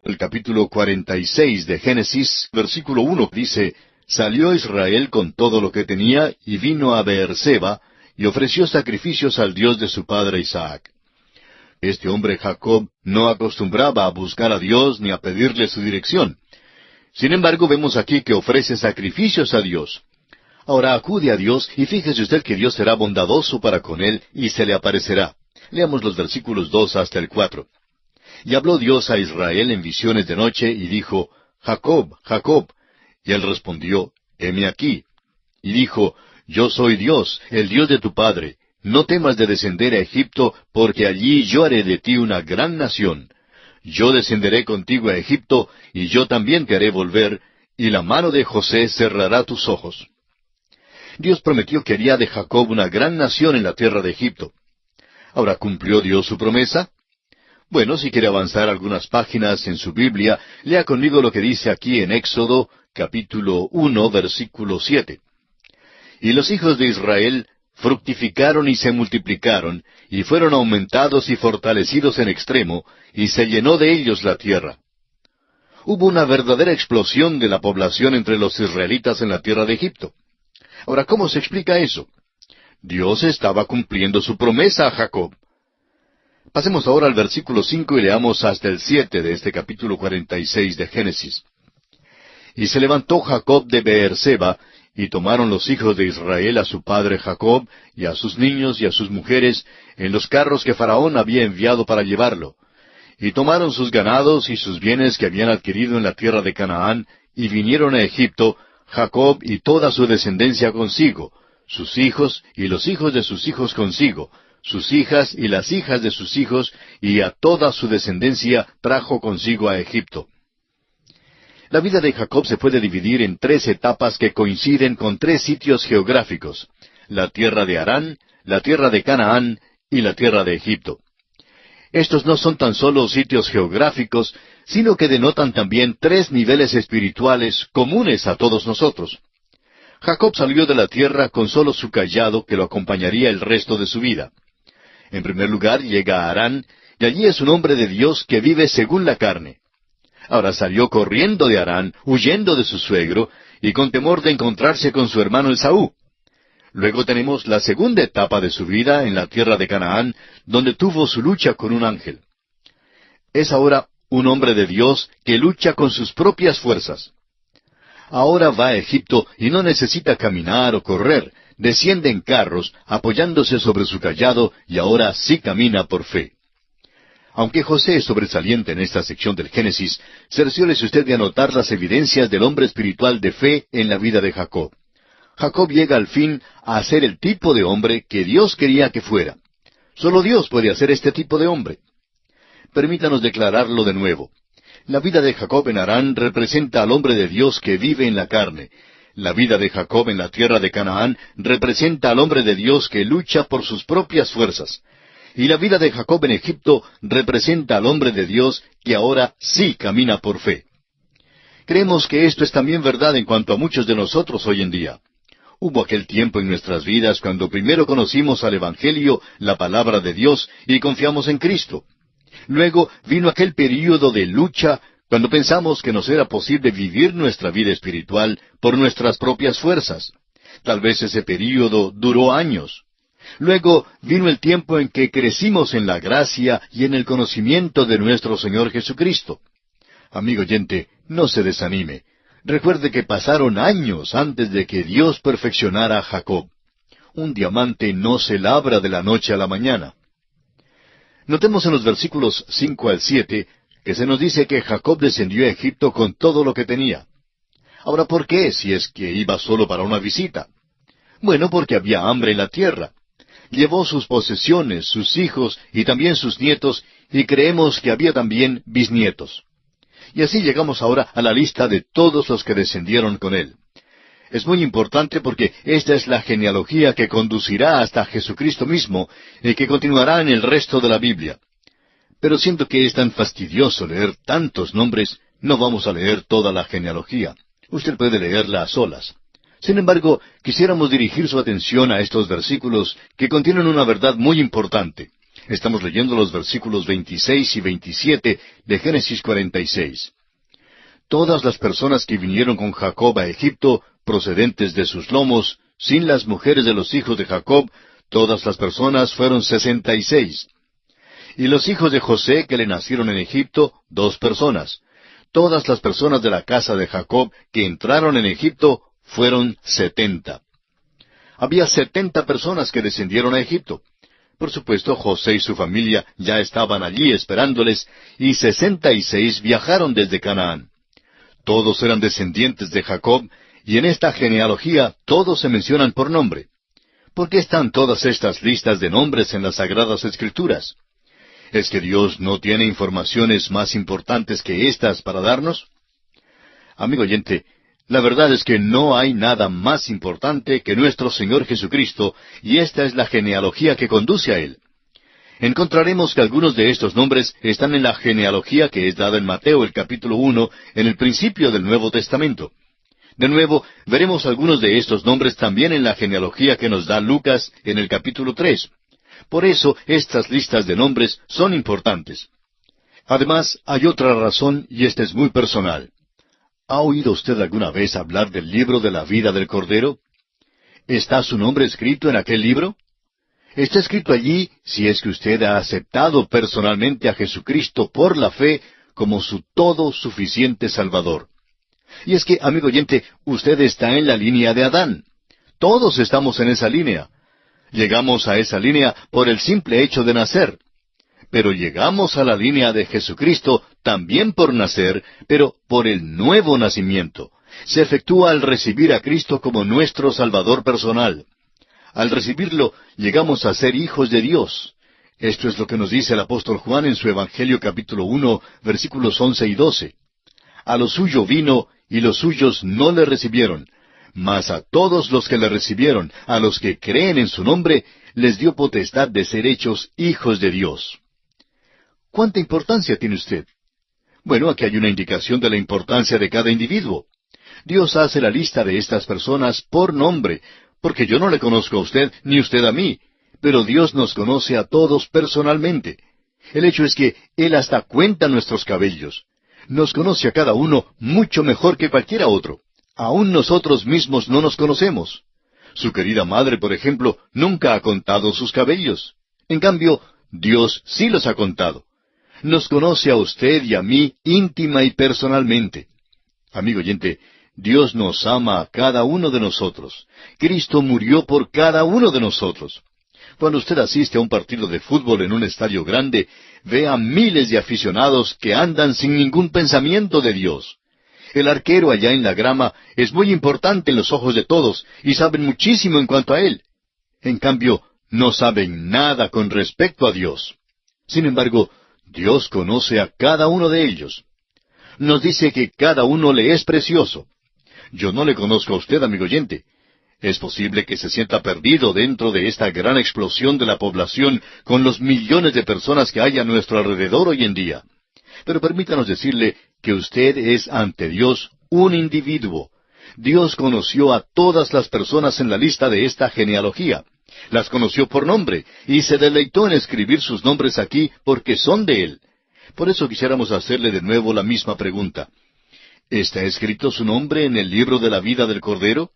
El capítulo 46 de Génesis, versículo 1 dice: Salió Israel con todo lo que tenía, y vino a Beerseba, y ofreció sacrificios al Dios de su padre Isaac. Este hombre Jacob no acostumbraba a buscar a Dios ni a pedirle su dirección. Sin embargo, vemos aquí que ofrece sacrificios a Dios. Ahora acude a Dios, y fíjese usted que Dios será bondadoso para con él, y se le aparecerá. Leamos los versículos 2 hasta el 4. Y habló Dios a Israel en visiones de noche, y dijo: Jacob, Jacob. Y él respondió: Heme aquí. Y dijo: Yo soy Dios, el Dios de tu padre. No temas de descender a Egipto, porque allí yo haré de ti una gran nación. Yo descenderé contigo a Egipto, y yo también te haré volver, y la mano de José cerrará tus ojos. Dios prometió que haría de Jacob una gran nación en la tierra de Egipto. Ahora, ¿cumplió Dios su promesa? Bueno, si quiere avanzar algunas páginas en su Biblia, lea conmigo lo que dice aquí en Éxodo, capítulo 1, versículo 7. Y los hijos de Israel fructificaron y se multiplicaron, y fueron aumentados y fortalecidos en extremo, y se llenó de ellos la tierra. Hubo una verdadera explosión de la población entre los israelitas en la tierra de Egipto. Ahora, ¿cómo se explica eso? Dios estaba cumpliendo su promesa a Jacob. Pasemos ahora al versículo 5 y leamos hasta el 7 de este capítulo 46 de Génesis. Y se levantó Jacob de Beerseba, y tomaron los hijos de Israel a su padre Jacob, y a sus niños y a sus mujeres, en los carros que Faraón había enviado para llevarlo. Y tomaron sus ganados y sus bienes que habían adquirido en la tierra de Canaán, y vinieron a Egipto, Jacob y toda su descendencia consigo, sus hijos y los hijos de sus hijos consigo, sus hijas y las hijas de sus hijos, y a toda su descendencia trajo consigo a Egipto. La vida de Jacob se puede dividir en tres etapas que coinciden con tres sitios geográficos: la tierra de Harán, la tierra de Canaán y la tierra de Egipto. Estos no son tan solo sitios geográficos, sino que denotan también tres niveles espirituales comunes a todos nosotros. Jacob salió de la tierra con solo su cayado que lo acompañaría el resto de su vida. En primer lugar llega a Harán, y allí es un hombre de Dios que vive según la carne. Ahora salió corriendo de Harán, huyendo de su suegro, y con temor de encontrarse con su hermano Esaú. Luego tenemos la segunda etapa de su vida en la tierra de Canaán, donde tuvo su lucha con un ángel. Es ahora un hombre de Dios que lucha con sus propias fuerzas. Ahora va a Egipto y no necesita caminar o correr, desciende en carros, apoyándose sobre su cayado, y ahora sí camina por fe. Aunque José es sobresaliente en esta sección del Génesis, cerciórese usted de anotar las evidencias del hombre espiritual de fe en la vida de Jacob. Jacob llega al fin a ser el tipo de hombre que Dios quería que fuera. Solo Dios puede hacer este tipo de hombre. Permítanos declararlo de nuevo. La vida de Jacob en Harán representa al hombre de Dios que vive en la carne. La vida de Jacob en la tierra de Canaán representa al hombre de Dios que lucha por sus propias fuerzas. Y la vida de Jacob en Egipto representa al hombre de Dios que ahora sí camina por fe. Creemos que esto es también verdad en cuanto a muchos de nosotros hoy en día. Hubo aquel tiempo en nuestras vidas cuando primero conocimos al Evangelio, la palabra de Dios, y confiamos en Cristo. Luego vino aquel período de lucha cuando pensamos que nos era posible vivir nuestra vida espiritual por nuestras propias fuerzas. Tal vez ese período duró años. Luego vino el tiempo en que crecimos en la gracia y en el conocimiento de nuestro Señor Jesucristo. Amigo oyente, no se desanime. Recuerde que pasaron años antes de que Dios perfeccionara a Jacob. Un diamante no se labra de la noche a la mañana. Notemos en los versículos 5 al 7 que se nos dice que Jacob descendió a Egipto con todo lo que tenía. Ahora, ¿por qué si es que iba solo para una visita? Bueno, porque había hambre en la tierra. Llevó sus posesiones, sus hijos y también sus nietos, y creemos que había también bisnietos. Y así llegamos ahora a la lista de todos los que descendieron con él. Es muy importante porque esta es la genealogía que conducirá hasta Jesucristo mismo y que continuará en el resto de la Biblia. Pero siento que es tan fastidioso leer tantos nombres, no vamos a leer toda la genealogía. Usted puede leerla a solas. Sin embargo, quisiéramos dirigir su atención a estos versículos que contienen una verdad muy importante. Estamos leyendo los versículos 26 y 27 de Génesis 46. Todas las personas que vinieron con Jacob a Egipto, procedentes de sus lomos, sin las mujeres de los hijos de Jacob, todas las personas fueron 66. Y los hijos de José que le nacieron en Egipto, 2 personas. Todas las personas de la casa de Jacob que entraron en Egipto fueron 70. Había 70 personas que descendieron a Egipto. Por supuesto, José y su familia ya estaban allí esperándoles, y 66 viajaron desde Canaán. Todos eran descendientes de Jacob, y en esta genealogía todos se mencionan por nombre. ¿Por qué están todas estas listas de nombres en las Sagradas Escrituras? ¿Es que Dios no tiene informaciones más importantes que estas para darnos? Amigo oyente, la verdad es que no hay nada más importante que nuestro Señor Jesucristo, y esta es la genealogía que conduce a Él. Encontraremos que algunos de estos nombres están en la genealogía que es dada en Mateo, el capítulo 1, en el principio del Nuevo Testamento. De nuevo, veremos algunos de estos nombres también en la genealogía que nos da Lucas en el capítulo 3. Por eso, estas listas de nombres son importantes. Además, hay otra razón, y esta es muy personal. ¿Ha oído usted alguna vez hablar del libro de la vida del Cordero? ¿Está su nombre escrito en aquel libro? Está escrito allí si es que usted ha aceptado personalmente a Jesucristo por la fe como su todo suficiente Salvador. Y es que, amigo oyente, usted está en la línea de Adán. Todos estamos en esa línea. Llegamos a esa línea por el simple hecho de nacer. Pero llegamos a la línea de Jesucristo también por nacer, pero por el nuevo nacimiento. Se efectúa al recibir a Cristo como nuestro Salvador personal. Al recibirlo, llegamos a ser hijos de Dios. Esto es lo que nos dice el apóstol Juan en su Evangelio capítulo 1, versículos 11 y 12. A lo suyo vino, y los suyos no le recibieron. Mas a todos los que le recibieron, a los que creen en su nombre, les dio potestad de ser hechos hijos de Dios. ¿Cuánta importancia tiene usted? Bueno, aquí hay una indicación de la importancia de cada individuo. Dios hace la lista de estas personas por nombre, porque yo no le conozco a usted, ni usted a mí, pero Dios nos conoce a todos personalmente. El hecho es que Él hasta cuenta nuestros cabellos. Nos conoce a cada uno mucho mejor que cualquiera otro. Aún nosotros mismos no nos conocemos. Su querida madre, por ejemplo, nunca ha contado sus cabellos. En cambio, Dios sí los ha contado. Nos conoce a usted y a mí íntima y personalmente. Amigo oyente, Dios nos ama a cada uno de nosotros. Cristo murió por cada uno de nosotros. Cuando usted asiste a un partido de fútbol en un estadio grande, ve a miles de aficionados que andan sin ningún pensamiento de Dios. El arquero allá en la grama es muy importante en los ojos de todos y saben muchísimo en cuanto a él. En cambio, no saben nada con respecto a Dios. Sin embargo, Dios conoce a cada uno de ellos. Nos dice que cada uno le es precioso. Yo no le conozco a usted, amigo oyente. Es posible que se sienta perdido dentro de esta gran explosión de la población con los millones de personas que hay a nuestro alrededor hoy en día. Pero permítanos decirle que usted es ante Dios un individuo. Dios conoció a todas las personas en la lista de esta genealogía. Las conoció por nombre y se deleitó en escribir sus nombres aquí porque son de Él. Por eso quisiéramos hacerle de nuevo la misma pregunta. ¿Está escrito su nombre en el libro de la vida del Cordero?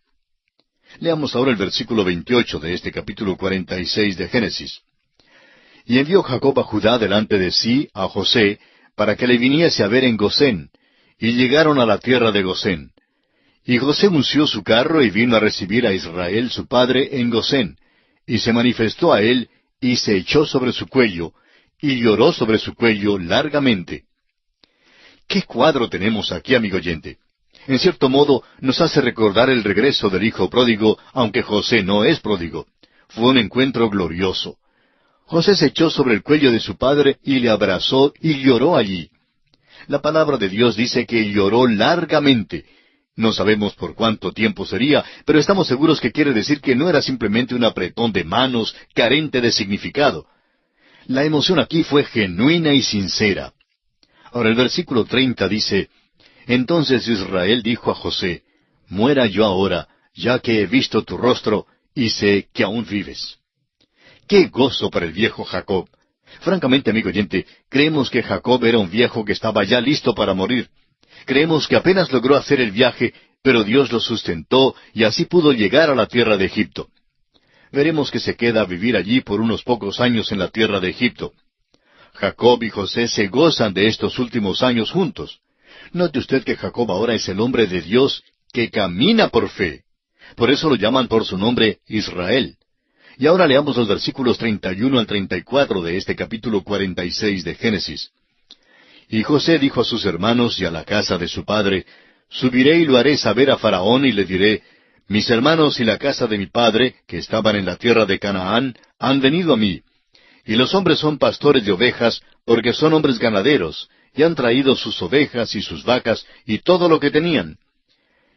Leamos ahora el versículo 28 de este capítulo 46 de Génesis. Y envió Jacob a Judá delante de sí, a José, para que le viniese a ver en Gosén, y llegaron a la tierra de Gosén. Y José unció su carro y vino a recibir a Israel su padre en Gosén, y se manifestó a él, y se echó sobre su cuello, y lloró sobre su cuello largamente. ¿Qué cuadro tenemos aquí, amigo oyente? En cierto modo, nos hace recordar el regreso del hijo pródigo, aunque José no es pródigo. Fue un encuentro glorioso. José se echó sobre el cuello de su padre y le abrazó y lloró allí. La palabra de Dios dice que lloró largamente. No sabemos por cuánto tiempo sería, pero estamos seguros que quiere decir que no era simplemente un apretón de manos carente de significado. La emoción aquí fue genuina y sincera. Ahora el versículo 30 dice, Entonces Israel dijo a José, Muera yo ahora, ya que he visto tu rostro, y sé que aún vives. ¡Qué gozo para el viejo Jacob! Francamente, amigo oyente, creemos que Jacob era un viejo que estaba ya listo para morir. Creemos que apenas logró hacer el viaje, pero Dios lo sustentó y así pudo llegar a la tierra de Egipto. Veremos que se queda a vivir allí por unos pocos años en la tierra de Egipto. Jacob y José se gozan de estos últimos años juntos. Note usted que Jacob ahora es el hombre de Dios que camina por fe. Por eso lo llaman por su nombre Israel. Y ahora leamos los versículos 31 al 34 de este capítulo 46 de Génesis. Y José dijo a sus hermanos y a la casa de su padre, Subiré y lo haré saber a Faraón y le diré, Mis hermanos y la casa de mi padre, que estaban en la tierra de Canaán, han venido a mí. Y los hombres son pastores de ovejas, porque son hombres ganaderos, y han traído sus ovejas y sus vacas y todo lo que tenían.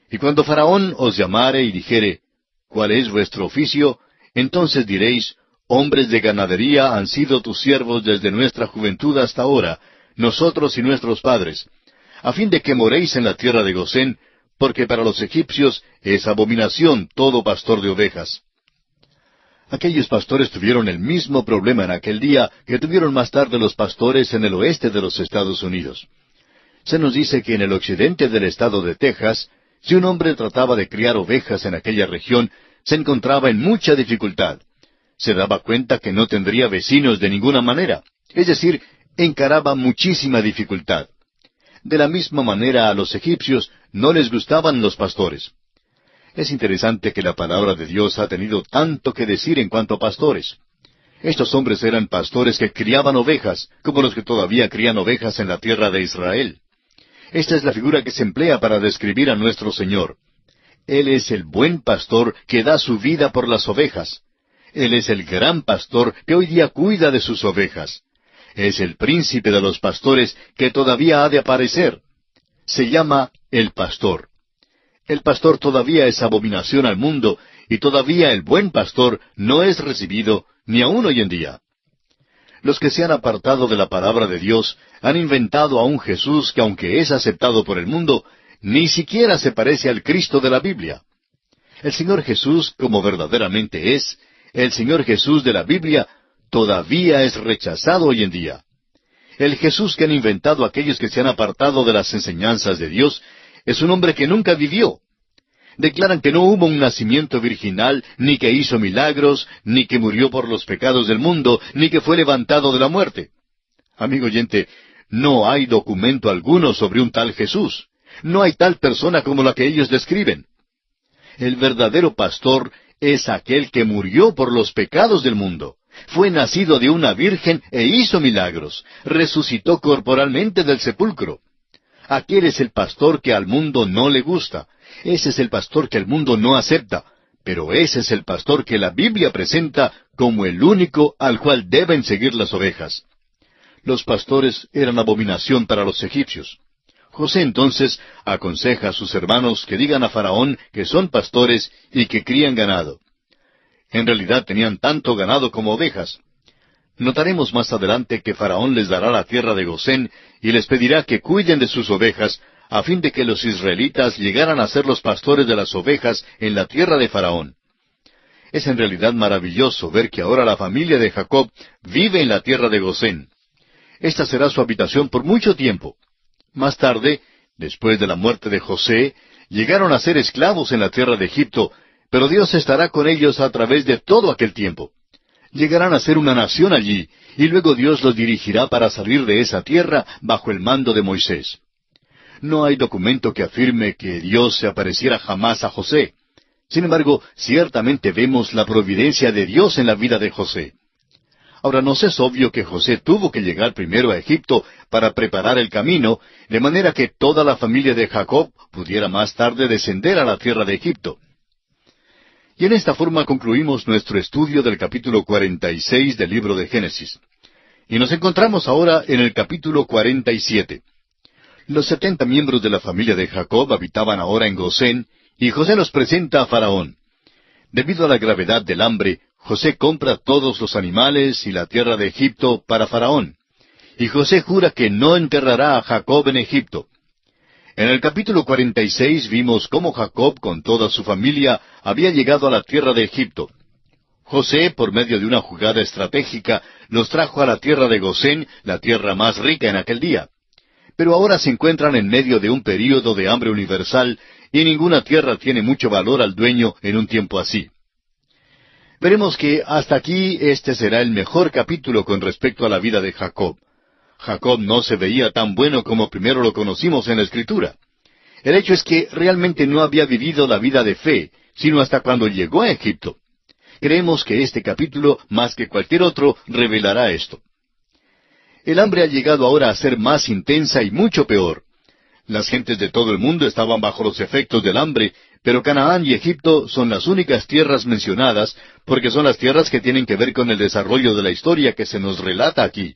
Y cuando Faraón os llamare y dijere, ¿cuál es vuestro oficio? Entonces diréis, hombres de ganadería han sido tus siervos desde nuestra juventud hasta ahora, nosotros y nuestros padres, a fin de que moréis en la tierra de Gosén, porque para los egipcios es abominación todo pastor de ovejas. Aquellos pastores tuvieron el mismo problema en aquel día que tuvieron más tarde los pastores en el oeste de los Estados Unidos. Se nos dice que en el occidente del estado de Texas, si un hombre trataba de criar ovejas en aquella región, se encontraba en mucha dificultad. Se daba cuenta que no tendría vecinos de ninguna manera, es decir, encaraba muchísima dificultad. De la misma manera a los egipcios no les gustaban los pastores. Es interesante que la palabra de Dios ha tenido tanto que decir en cuanto a pastores. Estos hombres eran pastores que criaban ovejas, como los que todavía crían ovejas en la tierra de Israel. Esta es la figura que se emplea para describir a nuestro Señor. Él es el buen pastor que da su vida por las ovejas. Él es el gran pastor que hoy día cuida de sus ovejas. Es el príncipe de los pastores que todavía ha de aparecer. Se llama el pastor. El pastor todavía es abominación al mundo, y todavía el buen pastor no es recibido, ni aún hoy en día. Los que se han apartado de la palabra de Dios han inventado a un Jesús que, aunque es aceptado por el mundo, ni siquiera se parece al Cristo de la Biblia. El Señor Jesús, como verdaderamente es, el Señor Jesús de la Biblia, todavía es rechazado hoy en día. El Jesús que han inventado aquellos que se han apartado de las enseñanzas de Dios es un hombre que nunca vivió. Declaran que no hubo un nacimiento virginal, ni que hizo milagros, ni que murió por los pecados del mundo, ni que fue levantado de la muerte. Amigo oyente, no hay documento alguno sobre un tal Jesús. No hay tal persona como la que ellos describen. El verdadero pastor es aquel que murió por los pecados del mundo. Fue nacido de una virgen e hizo milagros. Resucitó corporalmente del sepulcro. Aquel es el pastor que al mundo no le gusta. Ese es el pastor que el mundo no acepta. Pero ese es el pastor que la Biblia presenta como el único al cual deben seguir las ovejas. Los pastores eran abominación para los egipcios. José entonces aconseja a sus hermanos que digan a Faraón que son pastores y que crían ganado. En realidad tenían tanto ganado como ovejas. Notaremos más adelante que Faraón les dará la tierra de Gosén y les pedirá que cuiden de sus ovejas, a fin de que los israelitas llegaran a ser los pastores de las ovejas en la tierra de Faraón. Es en realidad maravilloso ver que ahora la familia de Jacob vive en la tierra de Gosén. Esta será su habitación por mucho tiempo. Más tarde, después de la muerte de José, llegaron a ser esclavos en la tierra de Egipto, pero Dios estará con ellos a través de todo aquel tiempo. Llegarán a ser una nación allí, y luego Dios los dirigirá para salir de esa tierra bajo el mando de Moisés. No hay documento que afirme que Dios se apareciera jamás a José. Sin embargo, ciertamente vemos la providencia de Dios en la vida de José. Ahora, nos es obvio que José tuvo que llegar primero a Egipto para preparar el camino, de manera que toda la familia de Jacob pudiera más tarde descender a la tierra de Egipto. Y en esta forma concluimos nuestro estudio del capítulo 46 del libro de Génesis. Y nos encontramos ahora en el capítulo 47. Los 70 miembros de la familia de Jacob habitaban ahora en Gosén, y José los presenta a Faraón. Debido a la gravedad del hambre, José compra todos los animales y la tierra de Egipto para Faraón. Y José jura que no enterrará a Jacob en Egipto. En el capítulo 46 vimos cómo Jacob con toda su familia había llegado a la tierra de Egipto. José, por medio de una jugada estratégica, los trajo a la tierra de Gosén, la tierra más rica en aquel día. Pero ahora se encuentran en medio de un período de hambre universal, y ninguna tierra tiene mucho valor al dueño en un tiempo así. Veremos que hasta aquí este será el mejor capítulo con respecto a la vida de Jacob. Jacob no se veía tan bueno como primero lo conocimos en la Escritura. El hecho es que realmente no había vivido la vida de fe, sino hasta cuando llegó a Egipto. Creemos que este capítulo, más que cualquier otro, revelará esto. El hambre ha llegado ahora a ser más intensa y mucho peor. Las gentes de todo el mundo estaban bajo los efectos del hambre, pero Canaán y Egipto son las únicas tierras mencionadas, porque son las tierras que tienen que ver con el desarrollo de la historia que se nos relata aquí.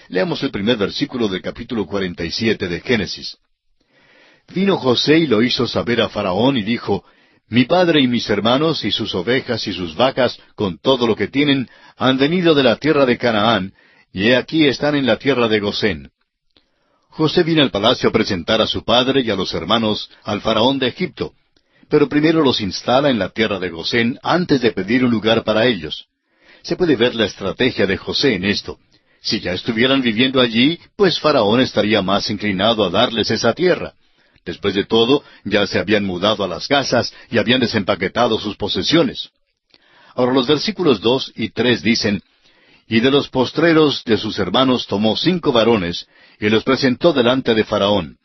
Leamos el primer versículo del capítulo 47 de Génesis. Vino José y lo hizo saber a Faraón y dijo, Mi padre y mis hermanos y sus ovejas y sus vacas, con todo lo que tienen, han venido de la tierra de Canaán, y he aquí están en la tierra de Gosén. José vino al palacio a presentar a su padre y a los hermanos al faraón de Egipto, pero primero los instala en la tierra de Gosén antes de pedir un lugar para ellos. Se puede ver la estrategia de José en esto. Si ya estuvieran viviendo allí, pues Faraón estaría más inclinado a darles esa tierra. Después de todo, ya se habían mudado a las casas y habían desempaquetado sus posesiones. Ahora los versículos 2 y 3 dicen, Y de los postreros de sus hermanos tomó 5 varones, y los presentó delante de Faraón.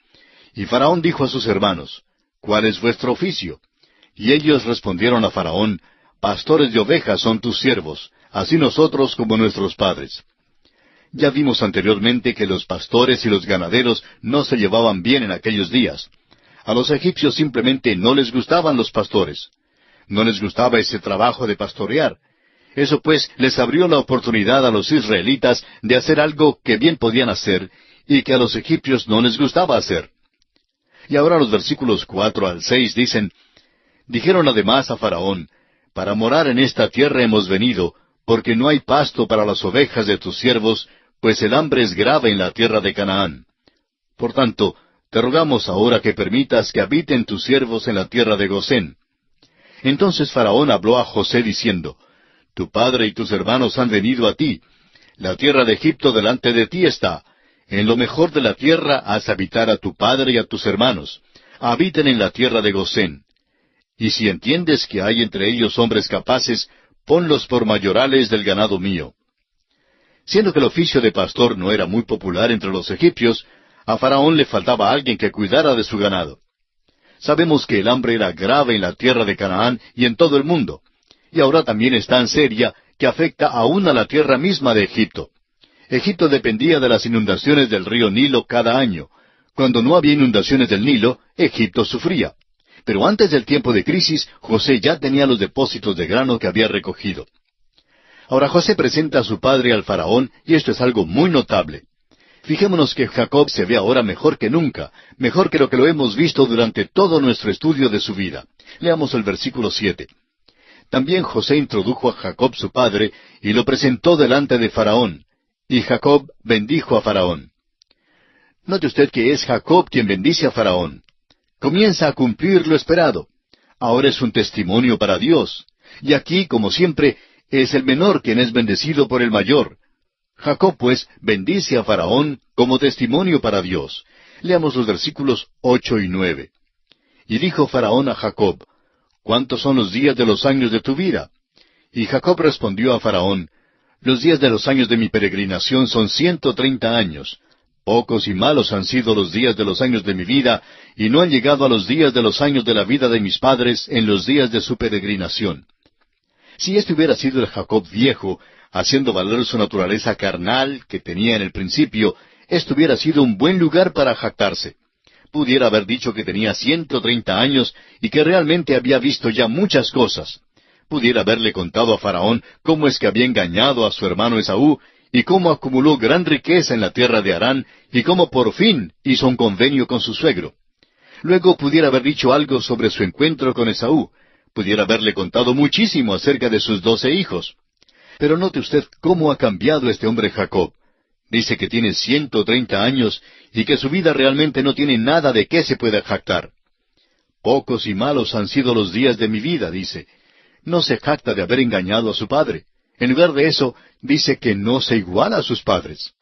Y Faraón dijo a sus hermanos, ¿Cuál es vuestro oficio? Y ellos respondieron a Faraón, Pastores de ovejas son tus siervos, así nosotros como nuestros padres. Ya vimos anteriormente que los pastores y los ganaderos no se llevaban bien en aquellos días. A los egipcios simplemente no les gustaban los pastores. No les gustaba ese trabajo de pastorear. Eso pues les abrió la oportunidad a los israelitas de hacer algo que bien podían hacer y que a los egipcios no les gustaba hacer. Y ahora los versículos 4 al 6 dicen, Dijeron además a Faraón, Para morar en esta tierra hemos venido, porque no hay pasto para las ovejas de tus siervos, pues el hambre es grave en la tierra de Canaán. Por tanto, te rogamos ahora que permitas que habiten tus siervos en la tierra de Gosén. Entonces Faraón habló a José diciendo, Tu padre y tus hermanos han venido a ti. La tierra de Egipto delante de ti está. En lo mejor de la tierra haz habitar a tu padre y a tus hermanos. Habiten en la tierra de Gosén. Y si entiendes que hay entre ellos hombres capaces, ponlos por mayorales del ganado mío. Siendo que el oficio de pastor no era muy popular entre los egipcios, a Faraón le faltaba alguien que cuidara de su ganado. Sabemos que el hambre era grave en la tierra de Canaán y en todo el mundo, y ahora también es tan seria que afecta aún a la tierra misma de Egipto. Egipto dependía de las inundaciones del río Nilo cada año. Cuando no había inundaciones del Nilo, Egipto sufría. Pero antes del tiempo de crisis, José ya tenía los depósitos de grano que había recogido. Ahora José presenta a su padre al faraón, y esto es algo muy notable. Fijémonos que Jacob se ve ahora mejor que nunca, mejor que lo hemos visto durante todo nuestro estudio de su vida. Leamos el versículo 7. También José introdujo a Jacob su padre, y lo presentó delante de Faraón. Y Jacob bendijo a Faraón. Note usted que es Jacob quien bendice a Faraón. Comienza a cumplir lo esperado. Ahora es un testimonio para Dios. Y aquí, como siempre, es el menor quien es bendecido por el mayor. Jacob, pues, bendice a Faraón como testimonio para Dios. Leamos los versículos 8 y 9. Y dijo Faraón a Jacob, ¿Cuántos son los días de los años de tu vida? Y Jacob respondió a Faraón, Los días de los años de mi peregrinación son 130 años. Pocos y malos han sido los días de los años de mi vida, y no han llegado a los días de los años de la vida de mis padres en los días de su peregrinación. Si este hubiera sido el Jacob viejo, haciendo valer su naturaleza carnal que tenía en el principio, esto hubiera sido un buen lugar para jactarse. Pudiera haber dicho que tenía 130 años y que realmente había visto ya muchas cosas. Pudiera haberle contado a Faraón cómo es que había engañado a su hermano Esaú, y cómo acumuló gran riqueza en la tierra de Harán, y cómo por fin hizo un convenio con su suegro. Luego pudiera haber dicho algo sobre su encuentro con Esaú. Pudiera haberle contado muchísimo acerca de sus 12 hijos. Pero note usted cómo ha cambiado este hombre Jacob. Dice que tiene 130 años y que su vida realmente no tiene nada de qué se pueda jactar. Pocos y malos han sido los días de mi vida, dice. no se jacta de haber engañado a su padre. En lugar de eso, dice que no se iguala a sus padres.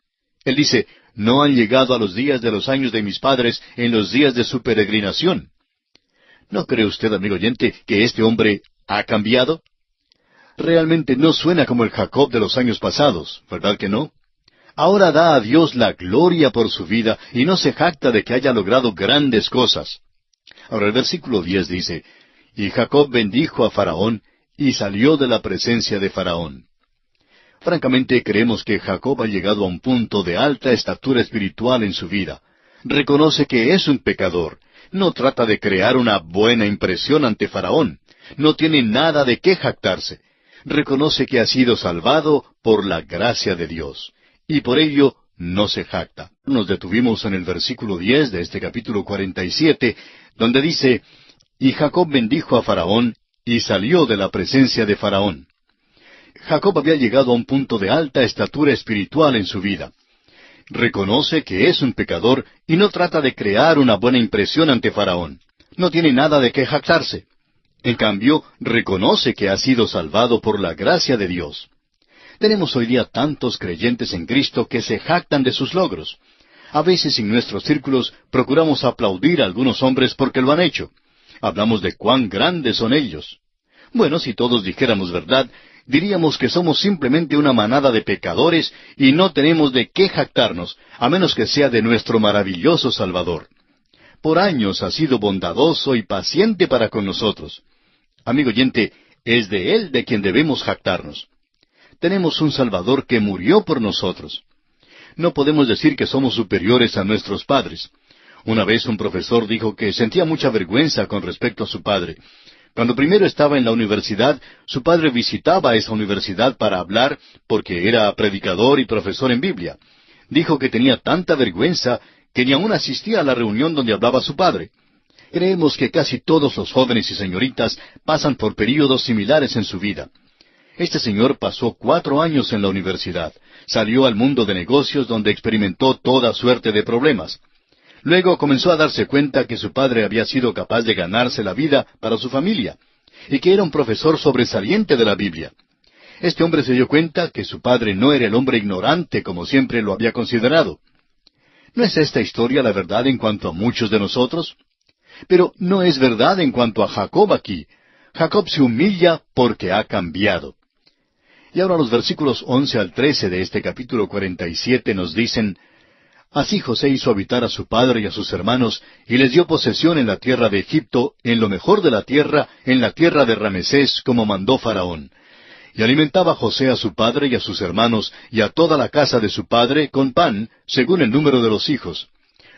Él dice, no han llegado a los días de los años de mis padres en los días de su peregrinación. ¿No cree usted, amigo oyente, que este hombre ha cambiado? Realmente no suena como el Jacob de los años pasados, ¿verdad que no? Ahora da a Dios la gloria por su vida y no se jacta de que haya logrado grandes cosas. Ahora el versículo 10 dice, y Jacob bendijo a Faraón y salió de la presencia de Faraón. Francamente creemos que Jacob ha llegado a un punto de alta estatura espiritual en su vida. Reconoce que es un pecador. No trata de crear una buena impresión ante Faraón. No tiene nada de qué jactarse. Reconoce que ha sido salvado por la gracia de Dios. Y por ello no se jacta. Nos detuvimos en el versículo 10 de este capítulo 47, donde dice, y Jacob bendijo a Faraón y salió de la presencia de Faraón. Jacob había llegado a un punto de alta estatura espiritual en su vida. Reconoce que es un pecador y no trata de crear una buena impresión ante Faraón. No tiene nada de qué jactarse. En cambio, reconoce que ha sido salvado por la gracia de Dios. Tenemos hoy día tantos creyentes en Cristo que se jactan de sus logros. A veces en nuestros círculos procuramos aplaudir a algunos hombres porque lo han hecho. Hablamos de cuán grandes son ellos. Bueno, si todos dijéramos verdad, diríamos que somos simplemente una manada de pecadores y no tenemos de qué jactarnos, a menos que sea de nuestro maravilloso Salvador. Por años ha sido bondadoso y paciente para con nosotros. Amigo oyente, es de Él de quien debemos jactarnos. Tenemos un Salvador que murió por nosotros. No podemos decir que somos superiores a nuestros padres. Una vez un profesor dijo que sentía mucha vergüenza con respecto a su padre. Cuando primero estaba en la universidad, su padre visitaba esa universidad para hablar, porque era predicador y profesor en Biblia. Dijo que tenía tanta vergüenza que ni aún asistía a la reunión donde hablaba su padre. Creemos que casi todos los jóvenes y señoritas pasan por períodos similares en su vida. Este señor pasó 4 años en la universidad. Salió al mundo de negocios donde experimentó toda suerte de problemas. Luego comenzó a darse cuenta que su padre había sido capaz de ganarse la vida para su familia, y que era un profesor sobresaliente de la Biblia. Este hombre se dio cuenta que su padre no era el hombre ignorante como siempre lo había considerado. ¿No es esta historia la verdad en cuanto a muchos de nosotros? Pero no es verdad en cuanto a Jacob aquí. Jacob se humilla porque ha cambiado. Y ahora los versículos 11 al 13 de este capítulo 47 nos dicen, así José hizo habitar a su padre y a sus hermanos, y les dio posesión en la tierra de Egipto, en lo mejor de la tierra, en la tierra de Ramesés, como mandó Faraón. Y alimentaba José a su padre y a sus hermanos, y a toda la casa de su padre, con pan, según el número de los hijos.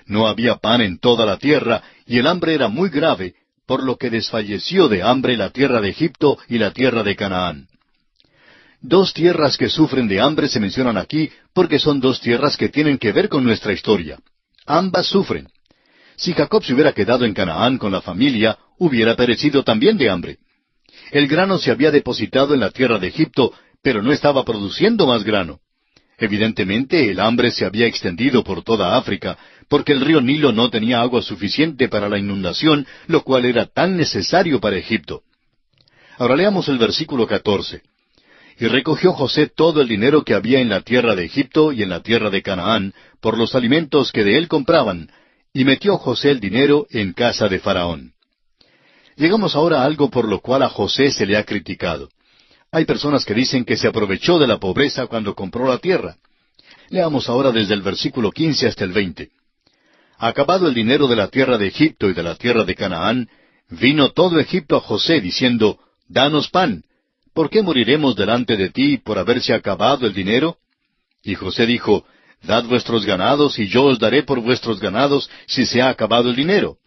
No había pan en toda la tierra, y el hambre era muy grave, por lo que desfalleció de hambre la tierra de Egipto y la tierra de Canaán. 2 tierras que sufren de hambre se mencionan aquí porque son 2 tierras que tienen que ver con nuestra historia. Ambas sufren. Si Jacob se hubiera quedado en Canaán con la familia, hubiera perecido también de hambre. El grano se había depositado en la tierra de Egipto, pero no estaba produciendo más grano. Evidentemente el hambre se había extendido por toda África, porque el río Nilo no tenía agua suficiente para la inundación, lo cual era tan necesario para Egipto. Ahora leamos el versículo 14. Y recogió José todo el dinero que había en la tierra de Egipto y en la tierra de Canaán, por los alimentos que de él compraban, y metió José el dinero en casa de Faraón. Llegamos ahora a algo por lo cual a José se le ha criticado. Hay personas que dicen que se aprovechó de la pobreza cuando compró la tierra. Leamos ahora desde el versículo 15 hasta el 20. Acabado el dinero de la tierra de Egipto y de la tierra de Canaán, vino todo Egipto a José diciendo, danos pan. ¿Por qué moriremos delante de ti por haberse acabado el dinero? Y José dijo, dad vuestros ganados, y yo os daré por vuestros ganados si se ha acabado el dinero.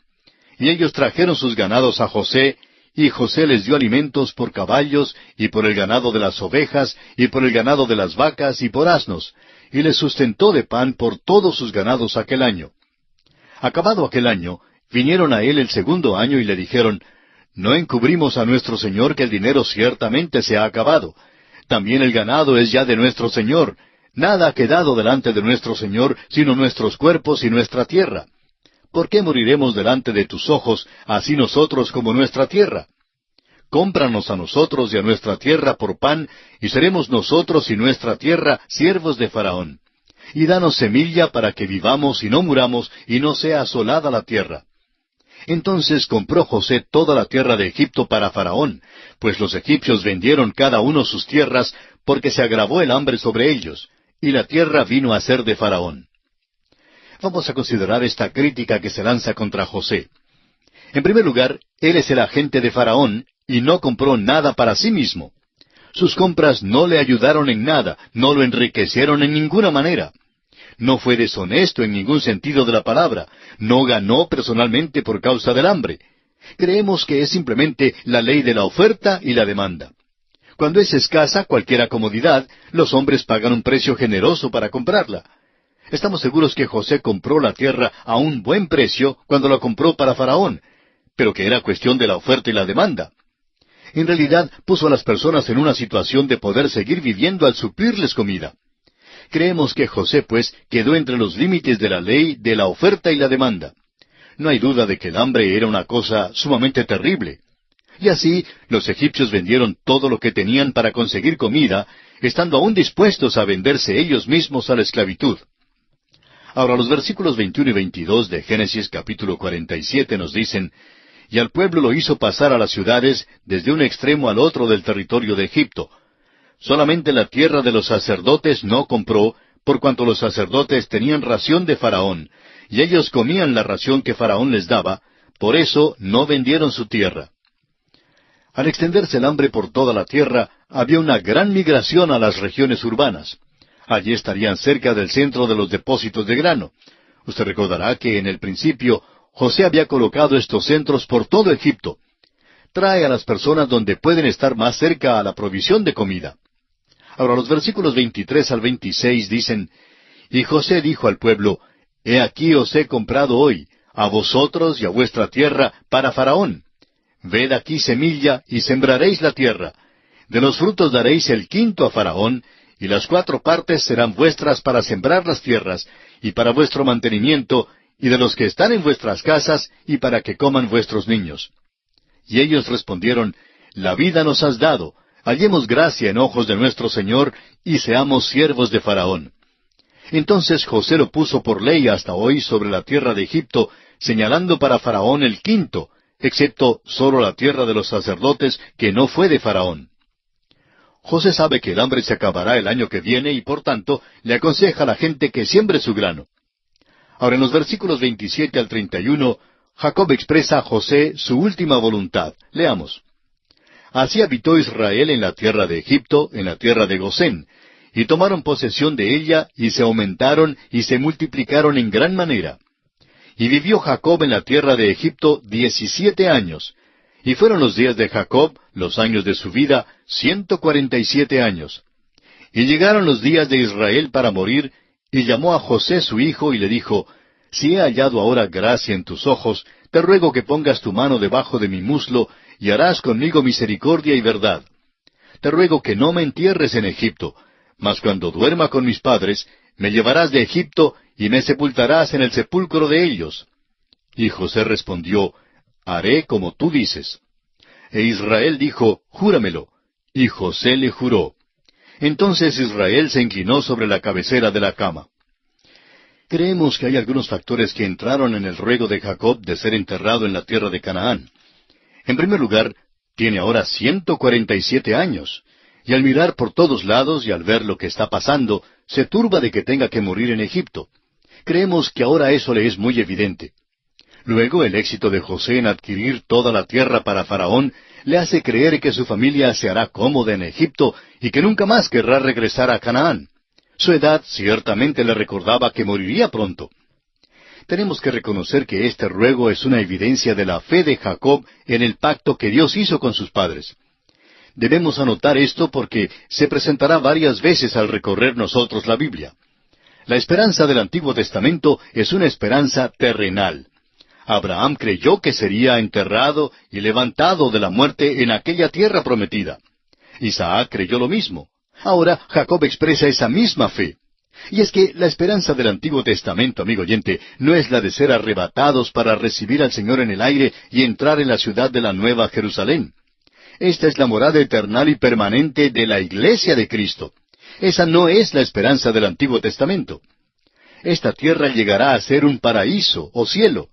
Y ellos trajeron sus ganados a José, y José les dio alimentos por caballos, y por el ganado de las ovejas, y por el ganado de las vacas, y por asnos, y les sustentó de pan por todos sus ganados aquel año. Acabado aquel año, vinieron a él el segundo año y le dijeron, no encubrimos a nuestro señor que el dinero ciertamente se ha acabado. También el ganado es ya de nuestro señor. Nada ha quedado delante de nuestro señor, sino nuestros cuerpos y nuestra tierra. ¿Por qué moriremos delante de tus ojos, así nosotros como nuestra tierra? cómpranos a nosotros y a nuestra tierra por pan, y seremos nosotros y nuestra tierra siervos de Faraón. Y danos semilla para que vivamos y no muramos, y no sea asolada la tierra. Entonces compró José toda la tierra de Egipto para Faraón, pues los egipcios vendieron cada uno sus tierras, porque se agravó el hambre sobre ellos, y la tierra vino a ser de Faraón. Vamos a considerar esta crítica que se lanza contra José. En primer lugar, él es el agente de Faraón, y no compró nada para sí mismo. Sus compras no le ayudaron en nada, no lo enriquecieron en ninguna manera. No fue deshonesto en ningún sentido de la palabra, no ganó personalmente por causa del hambre. Creemos que es simplemente la ley de la oferta y la demanda. Cuando es escasa cualquier comodidad, los hombres pagan un precio generoso para comprarla. Estamos seguros que José compró la tierra a un buen precio cuando la compró para Faraón, pero que era cuestión de la oferta y la demanda. En realidad, puso a las personas en una situación de poder seguir viviendo al suplirles comida. Creemos que José, pues, quedó entre los límites de la ley de la oferta y la demanda. No hay duda de que el hambre era una cosa sumamente terrible. Y así, los egipcios vendieron todo lo que tenían para conseguir comida, estando aún dispuestos a venderse ellos mismos a la esclavitud. Ahora, los versículos 21 y 22 de Génesis capítulo 47 nos dicen: «Y al pueblo lo hizo pasar a las ciudades desde un extremo al otro del territorio de Egipto. Solamente la tierra de los sacerdotes no compró, por cuanto los sacerdotes tenían ración de Faraón, y ellos comían la ración que Faraón les daba, por eso no vendieron su tierra». Al extenderse el hambre por toda la tierra, había una gran migración a las regiones urbanas. Allí estarían cerca del centro de los depósitos de grano. Usted recordará que en el principio José había colocado estos centros por todo Egipto. Trae a las personas donde pueden estar más cerca a la provisión de comida. Ahora los versículos 23 al 26 dicen: «Y José dijo al pueblo: He aquí os he comprado hoy, a vosotros y a vuestra tierra, para Faraón. Ved aquí semilla, y sembraréis la tierra. De los frutos daréis el quinto a Faraón, y las 4 partes serán vuestras para sembrar las tierras, y para vuestro mantenimiento, y de los que están en vuestras casas, y para que coman vuestros niños». Y ellos respondieron: «La vida nos has dado, hallemos gracia en ojos de nuestro Señor, y seamos siervos de Faraón». Entonces José lo puso por ley hasta hoy sobre la tierra de Egipto, señalando para Faraón el quinto, excepto solo la tierra de los sacerdotes, que no fue de Faraón. José sabe que el hambre se acabará el año que viene y por tanto le aconseja a la gente que siembre su grano. Ahora en los versículos 27 al 31, Jacob expresa a José su última voluntad. Leamos: «Así habitó Israel en la tierra de Egipto, en la tierra de Gosén, y tomaron posesión de ella, y se aumentaron, y se multiplicaron en gran manera. Y vivió Jacob en la tierra de Egipto 17 años, y fueron los días de Jacob, los años de su vida, 147 años. Y llegaron los días de Israel para morir, y llamó a José su hijo, y le dijo: Si he hallado ahora gracia en tus ojos, te ruego que pongas tu mano debajo de mi muslo, y harás conmigo misericordia y verdad. Te ruego que no me entierres en Egipto, mas cuando duerma con mis padres, me llevarás de Egipto, y me sepultarás en el sepulcro de ellos. Y José respondió: Haré como tú dices. E Israel dijo: Júramelo. Y José le juró. Entonces Israel se inclinó sobre la cabecera de la cama. Creemos que hay algunos factores que entraron en el ruego de Jacob de ser enterrado en la tierra de Canaán. En primer lugar, tiene ahora 147 años, y al mirar por todos lados y al ver lo que está pasando, se turba de que tenga que morir en Egipto. Creemos que ahora eso le es muy evidente. Luego, el éxito de José en adquirir toda la tierra para Faraón le hace creer que su familia se hará cómoda en Egipto y que nunca más querrá regresar a Canaán. Su edad ciertamente le recordaba que moriría pronto. Tenemos que reconocer que este ruego es una evidencia de la fe de Jacob en el pacto que Dios hizo con sus padres. Debemos anotar esto porque se presentará varias veces al recorrer nosotros la Biblia. La esperanza del Antiguo Testamento es una esperanza terrenal. Abraham creyó que sería enterrado y levantado de la muerte en aquella tierra prometida. Isaac creyó lo mismo. Ahora Jacob expresa esa misma fe. Y es que la esperanza del Antiguo Testamento, amigo oyente, no es la de ser arrebatados para recibir al Señor en el aire y entrar en la ciudad de la Nueva Jerusalén. Esta es la morada eterna y permanente de la iglesia de Cristo. Esa no es la esperanza del Antiguo Testamento. Esta tierra llegará a ser un paraíso o cielo.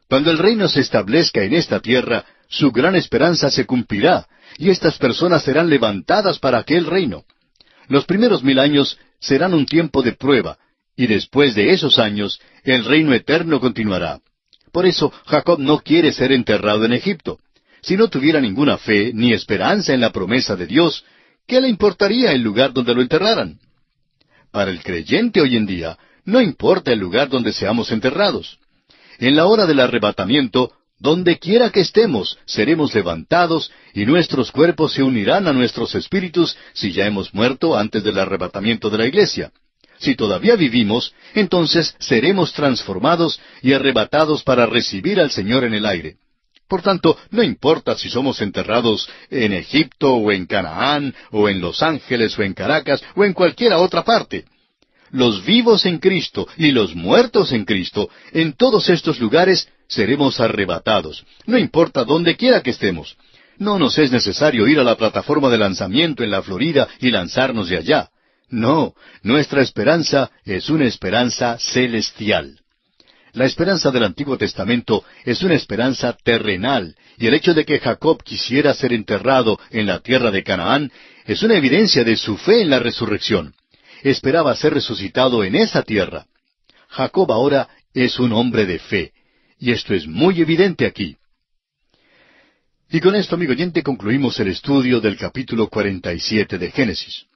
Cuando el reino se establezca en esta tierra, su gran esperanza se cumplirá, y estas personas serán levantadas para aquel reino. Los primeros 1000 años serán un tiempo de prueba, y después de esos años, el reino eterno continuará. Por eso, Jacob no quiere ser enterrado en Egipto. Si no tuviera ninguna fe ni esperanza en la promesa de Dios, ¿qué le importaría el lugar donde lo enterraran? Para el creyente hoy en día, no importa el lugar donde seamos enterrados. En la hora del arrebatamiento, donde quiera que estemos, seremos levantados y nuestros cuerpos se unirán a nuestros espíritus si ya hemos muerto antes del arrebatamiento de la iglesia. Si todavía vivimos, entonces seremos transformados y arrebatados para recibir al Señor en el aire. Por tanto, no importa si somos enterrados en Egipto o en Canaán o en Los Ángeles o en Caracas o en cualquier otra parte. Los vivos en Cristo y los muertos en Cristo, en todos estos lugares seremos arrebatados. No importa dónde quiera que estemos. No nos es necesario ir a la plataforma de lanzamiento en la Florida y lanzarnos de allá. No, nuestra esperanza es una esperanza celestial. La esperanza del Antiguo Testamento es una esperanza terrenal, y el hecho de que Jacob quisiera ser enterrado en la tierra de Canaán es una evidencia de su fe en la resurrección. Esperaba ser resucitado en esa tierra. Jacob ahora es un hombre de fe, y esto es muy evidente aquí. Y con esto, amigo oyente, concluimos el estudio del capítulo 47 de Génesis.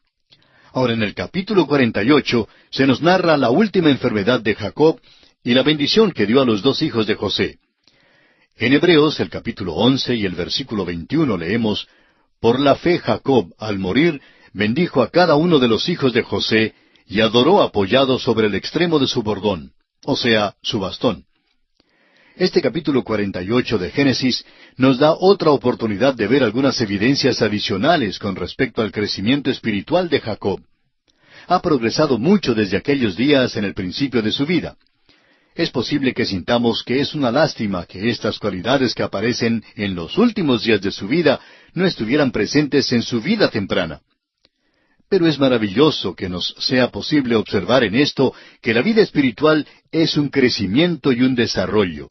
Ahora, en el capítulo 48 se nos narra la última enfermedad de Jacob y la bendición que dio a los 2 hijos de José. En Hebreos, el capítulo 11 y el versículo 21 leemos, «Por la fe Jacob, al morir, bendijo a cada uno de los hijos de José, y adoró apoyado sobre el extremo de su bordón», o sea, su bastón. Este capítulo 48 de Génesis nos da otra oportunidad de ver algunas evidencias adicionales con respecto al crecimiento espiritual de Jacob. Ha progresado mucho desde aquellos días en el principio de su vida. Es posible que sintamos que es una lástima que estas cualidades que aparecen en los últimos días de su vida no estuvieran presentes en su vida temprana. Pero es maravilloso que nos sea posible observar en esto que la vida espiritual es un crecimiento y un desarrollo.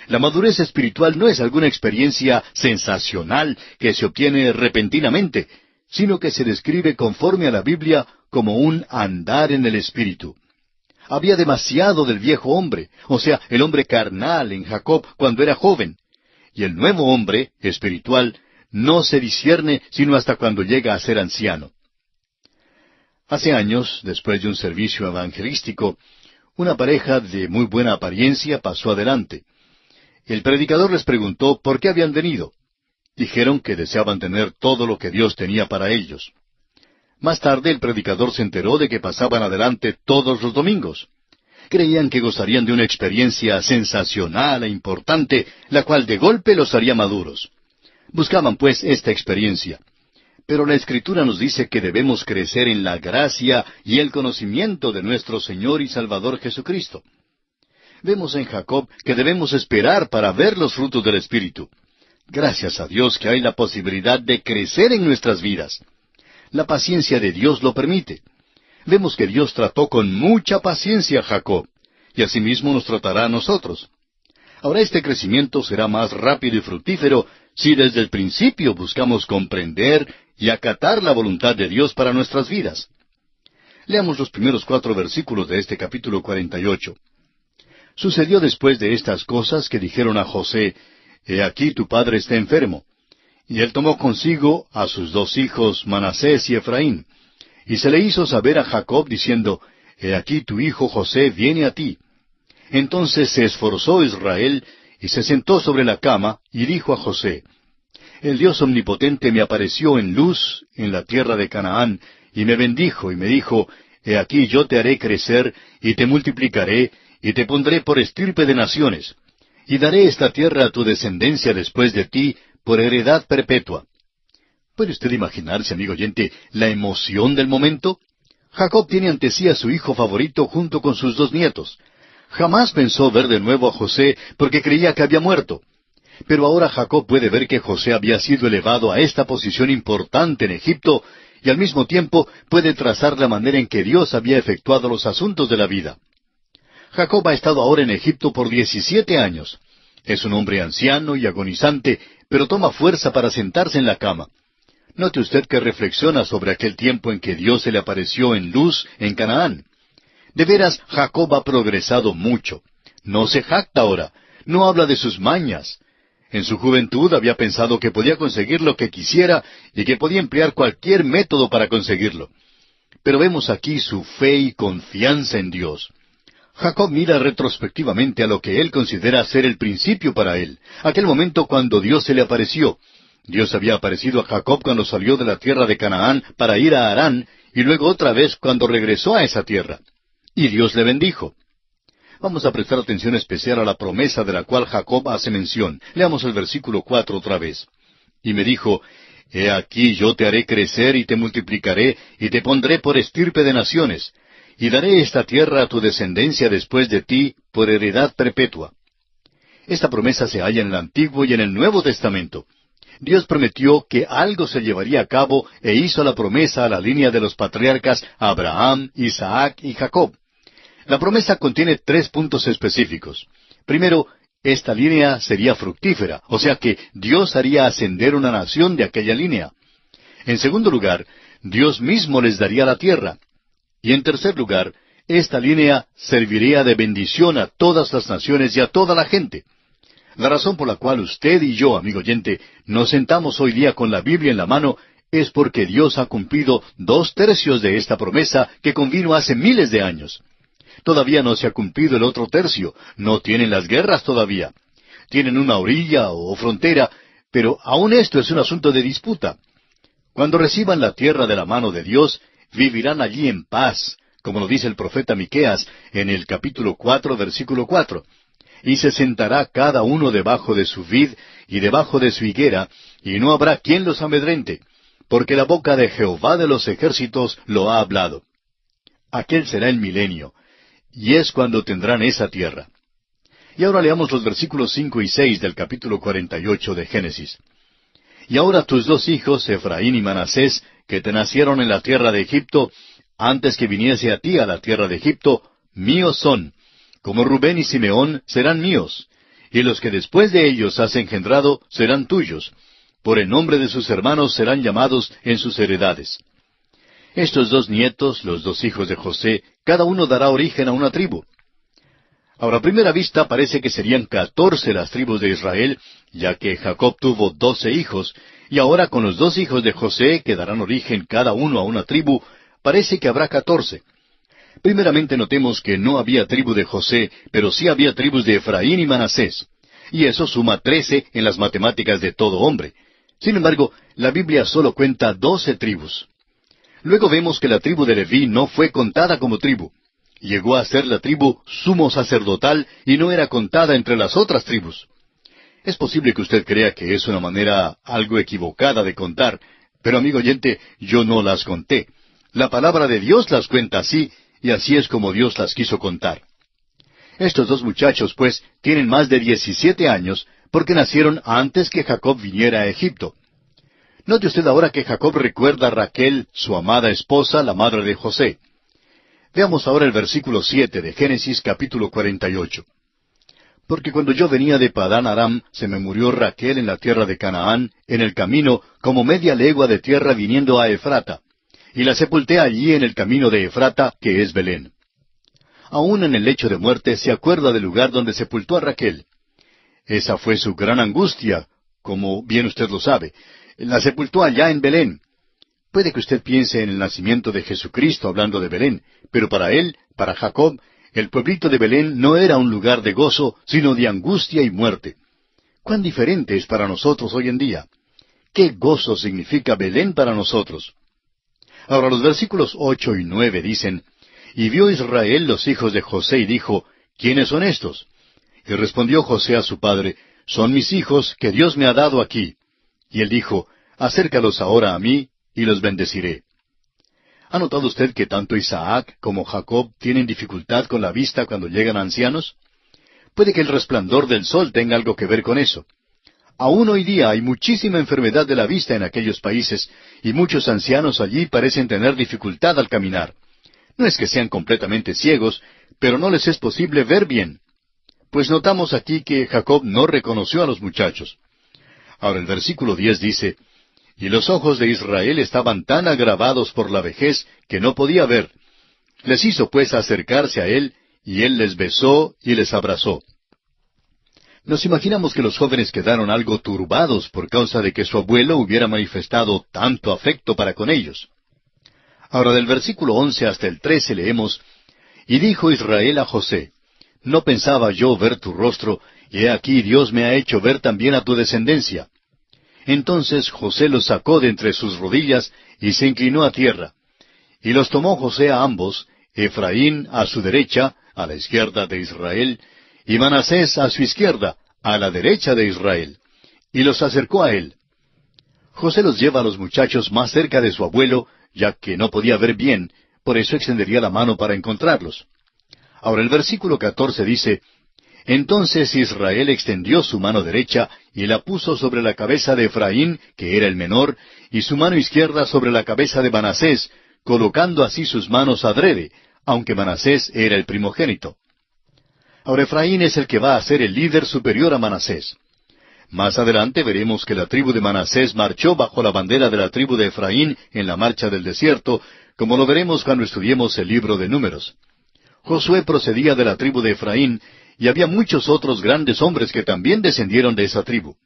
La madurez espiritual no es alguna experiencia sensacional que se obtiene repentinamente, sino que se describe conforme a la Biblia como un andar en el Espíritu. Había demasiado del viejo hombre, o sea, el hombre carnal en Jacob cuando era joven. Y el nuevo hombre, espiritual, no se discierne sino hasta cuando llega a ser anciano. Hace años, después de un servicio evangelístico, una pareja de muy buena apariencia pasó adelante. El predicador les preguntó por qué habían venido. Dijeron que deseaban tener todo lo que Dios tenía para ellos. Más tarde el predicador se enteró de que pasaban adelante todos los domingos. Creían que gozarían de una experiencia sensacional e importante, la cual de golpe los haría maduros. Buscaban pues esta experiencia. Pero la Escritura nos dice que debemos crecer en la gracia y el conocimiento de nuestro Señor y Salvador Jesucristo. Vemos en Jacob que debemos esperar para ver los frutos del Espíritu. Gracias a Dios que hay la posibilidad de crecer en nuestras vidas. La paciencia de Dios lo permite. Vemos que Dios trató con mucha paciencia a Jacob, y asimismo nos tratará a nosotros. Ahora este crecimiento será más rápido y fructífero si desde el principio buscamos comprender y acatar la voluntad de Dios para nuestras vidas. Leamos los primeros 4 versículos de este capítulo 48. Sucedió después de estas cosas que dijeron a José, «He aquí tu padre está enfermo». Y él tomó consigo a sus 2 hijos, Manasés y Efraín. Y se le hizo saber a Jacob, diciendo, «He aquí tu hijo José viene a ti». Entonces se esforzó Israel, y se sentó sobre la cama, y dijo a José, «El Dios omnipotente me apareció en luz en la tierra de Canaán, y me bendijo, y me dijo, He aquí yo te haré crecer, y te multiplicaré, y te pondré por estirpe de naciones. Y daré esta tierra a tu descendencia después de ti, por heredad perpetua». ¿Puede usted imaginarse, amigo oyente, la emoción del momento? Jacob tiene ante sí a su hijo favorito junto con sus 2 nietos. Jamás pensó ver de nuevo a José porque creía que había muerto. Pero ahora Jacob puede ver que José había sido elevado a esta posición importante en Egipto, y al mismo tiempo puede trazar la manera en que Dios había efectuado los asuntos de la vida. Jacob ha estado ahora en Egipto por 17 años. Es un hombre anciano y agonizante, pero toma fuerza para sentarse en la cama. Note usted que reflexiona sobre aquel tiempo en que Dios se le apareció en luz en Canaán. De veras, Jacob ha progresado mucho. No se jacta ahora, no habla de sus mañas. En su juventud había pensado que podía conseguir lo que quisiera y que podía emplear cualquier método para conseguirlo. Pero vemos aquí su fe y confianza en Dios. Jacob mira retrospectivamente a lo que él considera ser el principio para él, aquel momento cuando Dios se le apareció. Dios había aparecido a Jacob cuando salió de la tierra de Canaán para ir a Harán, y luego otra vez cuando regresó a esa tierra. Y Dios le bendijo. Vamos a prestar atención especial a la promesa de la cual Jacob hace mención. Leamos el versículo 4 otra vez. Y me dijo, He aquí yo te haré crecer y te multiplicaré, y te pondré por estirpe de naciones, y daré esta tierra a tu descendencia después de ti por heredad perpetua. Esta promesa se halla en el Antiguo y en el Nuevo Testamento. Dios prometió que algo se llevaría a cabo e hizo la promesa a la línea de los patriarcas Abraham, Isaac y Jacob. La promesa contiene 3 puntos específicos. Primero, esta línea sería fructífera, o sea que Dios haría ascender una nación de aquella línea. En segundo lugar, Dios mismo les daría la tierra. Y en tercer lugar, esta línea serviría de bendición a todas las naciones y a toda la gente. La razón por la cual usted y yo, amigo oyente, nos sentamos hoy día con la Biblia en la mano es porque Dios ha cumplido 2/3 de esta promesa que convino hace miles de años. Todavía no se ha cumplido el otro tercio, no tienen las guerras todavía. Tienen una orilla o frontera, pero aún esto es un asunto de disputa. Cuando reciban la tierra de la mano de Dios, vivirán allí en paz, como lo dice el profeta Miqueas en el capítulo 4, versículo 4. Y se sentará cada uno debajo de su vid y debajo de su higuera, y no habrá quien los amedrente, porque la boca de Jehová de los ejércitos lo ha hablado. Aquel será el milenio, y es cuando tendrán esa tierra. Y ahora leamos los versículos 5 y 6 del capítulo 48 de Génesis. Y ahora tus 2 hijos, Efraín y Manasés, que te nacieron en la tierra de Egipto, antes que viniese a ti a la tierra de Egipto, míos son, como Rubén y Simeón serán míos, y los que después de ellos has engendrado serán tuyos, por el nombre de sus hermanos serán llamados en sus heredades. Estos 2 nietos, los 2 hijos de José, cada uno dará origen a una tribu. Ahora, a primera vista parece que serían 14 las tribus de Israel, ya que Jacob tuvo 12 hijos, y ahora con los 2 hijos de José, que darán origen cada uno a una tribu, parece que habrá 14. Primeramente notemos que no había tribu de José, pero sí había tribus de Efraín y Manasés. Y eso suma 13 en las matemáticas de todo hombre. Sin embargo, la Biblia solo cuenta 12 tribus. Luego vemos que la tribu de Leví no fue contada como tribu. Llegó a ser la tribu sumo sacerdotal y no era contada entre las otras tribus. Es posible que usted crea que es una manera algo equivocada de contar, pero amigo oyente, yo no las conté. La palabra de Dios las cuenta así, y así es como Dios las quiso contar. Estos 2 muchachos, pues, tienen más de 17 años, porque nacieron antes que Jacob viniera a Egipto. Note usted ahora que Jacob recuerda a Raquel, su amada esposa, la madre de José. Veamos ahora el versículo 7 de Génesis capítulo 48. Porque cuando yo venía de Padán Aram, se me murió Raquel en la tierra de Canaán, en el camino, como media legua de tierra viniendo a Efrata. Y la sepulté allí en el camino de Efrata, que es Belén. Aún en el lecho de muerte se acuerda del lugar donde sepultó a Raquel. Esa fue su gran angustia, como bien usted lo sabe. La sepultó allá en Belén. Puede que usted piense en el nacimiento de Jesucristo hablando de Belén, pero para él, para Jacob, el pueblito de Belén no era un lugar de gozo, sino de angustia y muerte. ¿Cuán diferente es para nosotros hoy en día? ¿Qué gozo significa Belén para nosotros? Ahora los versículos 8 y 9 dicen, Y vio Israel los hijos de José y dijo, ¿Quiénes son estos? Y respondió José a su padre, Son mis hijos que Dios me ha dado aquí. Y él dijo, Acércalos ahora a mí, y los bendeciré. ¿Ha notado usted que tanto Isaac como Jacob tienen dificultad con la vista cuando llegan ancianos? Puede que el resplandor del sol tenga algo que ver con eso. Aún hoy día hay muchísima enfermedad de la vista en aquellos países, y muchos ancianos allí parecen tener dificultad al caminar. No es que sean completamente ciegos, pero no les es posible ver bien. Pues notamos aquí que Jacob no reconoció a los muchachos. Ahora el versículo 10 dice, y los ojos de Israel estaban tan agravados por la vejez que no podía ver. Les hizo pues acercarse a él, y él les besó y les abrazó. Nos imaginamos que los jóvenes quedaron algo turbados por causa de que su abuelo hubiera manifestado tanto afecto para con ellos. Ahora del versículo 11 hasta el 13 leemos, y dijo Israel a José, no pensaba yo ver tu rostro, y he aquí Dios me ha hecho ver también a tu descendencia. Entonces José los sacó de entre sus rodillas, y se inclinó a tierra. Y los tomó José a ambos, Efraín a su derecha, a la izquierda de Israel, y Manasés a su izquierda, a la derecha de Israel, y los acercó a él. José los lleva a los muchachos más cerca de su abuelo, ya que no podía ver bien, por eso extendería la mano para encontrarlos. Ahora el versículo 14 dice, entonces Israel extendió su mano derecha y la puso sobre la cabeza de Efraín, que era el menor, y su mano izquierda sobre la cabeza de Manasés, colocando así sus manos adrede, aunque Manasés era el primogénito. Ahora Efraín es el que va a ser el líder superior a Manasés. Más adelante veremos que la tribu de Manasés marchó bajo la bandera de la tribu de Efraín en la marcha del desierto, como lo veremos cuando estudiemos el libro de Números. Josué procedía de la tribu de Efraín, y había muchos otros grandes hombres que también descendieron de esa tribu.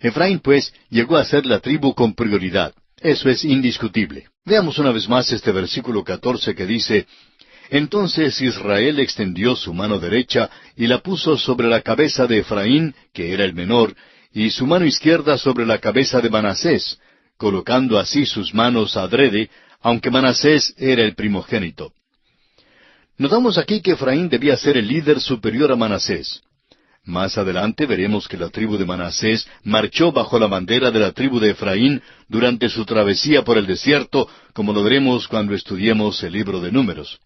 Efraín, pues, llegó a ser la tribu con prioridad. Eso es indiscutible. Veamos una vez más este versículo 14 que dice, entonces Israel extendió su mano derecha y la puso sobre la cabeza de Efraín, que era el menor, y su mano izquierda sobre la cabeza de Manasés, colocando así sus manos adrede, aunque Manasés era el primogénito. Notamos aquí que Efraín debía ser el líder superior a Manasés. Más adelante veremos que la tribu de Manasés marchó bajo la bandera de la tribu de Efraín durante su travesía por el desierto, como lo veremos cuando estudiemos el libro de Números.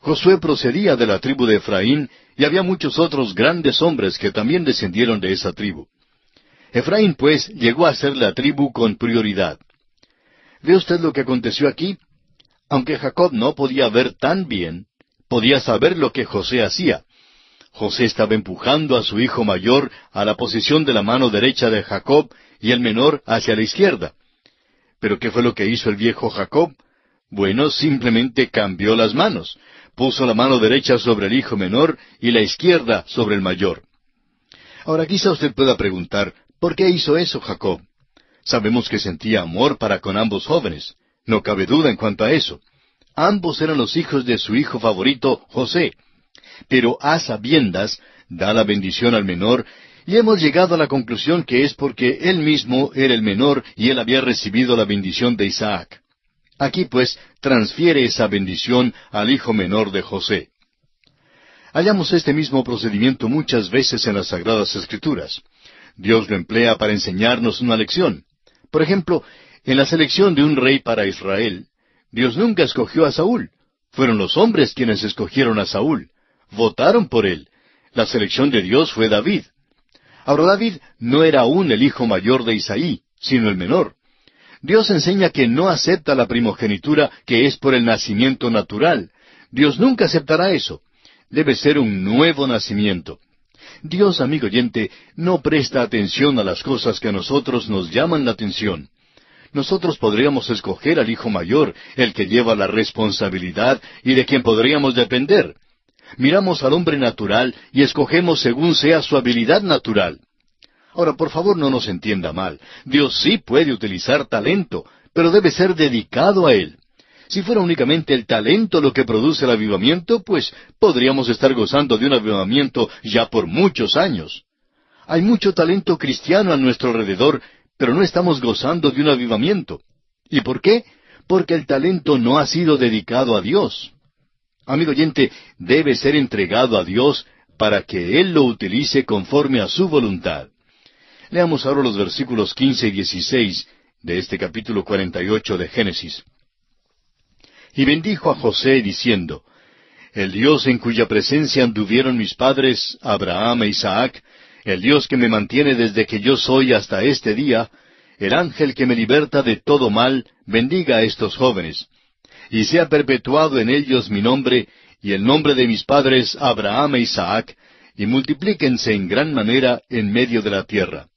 Josué procedía de la tribu de Efraín, y había muchos otros grandes hombres que también descendieron de esa tribu. Efraín, pues, llegó a ser la tribu con prioridad. ¿Ve usted lo que aconteció aquí? Aunque Jacob no podía ver tan bien, podía saber lo que José hacía. José estaba empujando a su hijo mayor a la posición de la mano derecha de Jacob y el menor hacia la izquierda. ¿Pero qué fue lo que hizo el viejo Jacob? Bueno, simplemente cambió las manos. Puso la mano derecha sobre el hijo menor y la izquierda sobre el mayor. Ahora quizá usted pueda preguntar, ¿por qué hizo eso Jacob? Sabemos que sentía amor para con ambos jóvenes. No cabe duda en cuanto a eso. Ambos eran los hijos de su hijo favorito, José. Pero a sabiendas, da la bendición al menor, y hemos llegado a la conclusión que es porque él mismo era el menor y él había recibido la bendición de Isaac. Aquí pues transfiere esa bendición al hijo menor de José. Hallamos este mismo procedimiento muchas veces en las Sagradas Escrituras. Dios lo emplea para enseñarnos una lección. Por ejemplo, en la selección de un rey para Israel, Dios nunca escogió a Saúl. Fueron los hombres quienes escogieron a Saúl. Votaron por él. La selección de Dios fue David. Ahora David no era aún el hijo mayor de Isaí, sino el menor. Dios enseña que no acepta la primogenitura que es por el nacimiento natural. Dios nunca aceptará eso. Debe ser un nuevo nacimiento. Dios, amigo oyente, no presta atención a las cosas que a nosotros nos llaman la atención. Nosotros podríamos escoger al hijo mayor, el que lleva la responsabilidad y de quien podríamos depender. Miramos al hombre natural y escogemos según sea su habilidad natural. Ahora, por favor, no nos entienda mal. Dios sí puede utilizar talento, pero debe ser dedicado a él. Si fuera únicamente el talento lo que produce el avivamiento, pues podríamos estar gozando de un avivamiento ya por muchos años. Hay mucho talento cristiano a nuestro alrededor, pero no estamos gozando de un avivamiento. ¿Y por qué? Porque el talento no ha sido dedicado a Dios. Amigo oyente, debe ser entregado a Dios para que Él lo utilice conforme a su voluntad. Leamos ahora los versículos 15 y 16 de este capítulo 48 de Génesis. Y bendijo a José diciendo, el Dios en cuya presencia anduvieron mis padres, Abraham e Isaac, el Dios que me mantiene desde que yo soy hasta este día, el ángel que me liberta de todo mal, bendiga a estos jóvenes, y sea perpetuado en ellos mi nombre y el nombre de mis padres Abraham e Isaac, y multiplíquense en gran manera en medio de la tierra.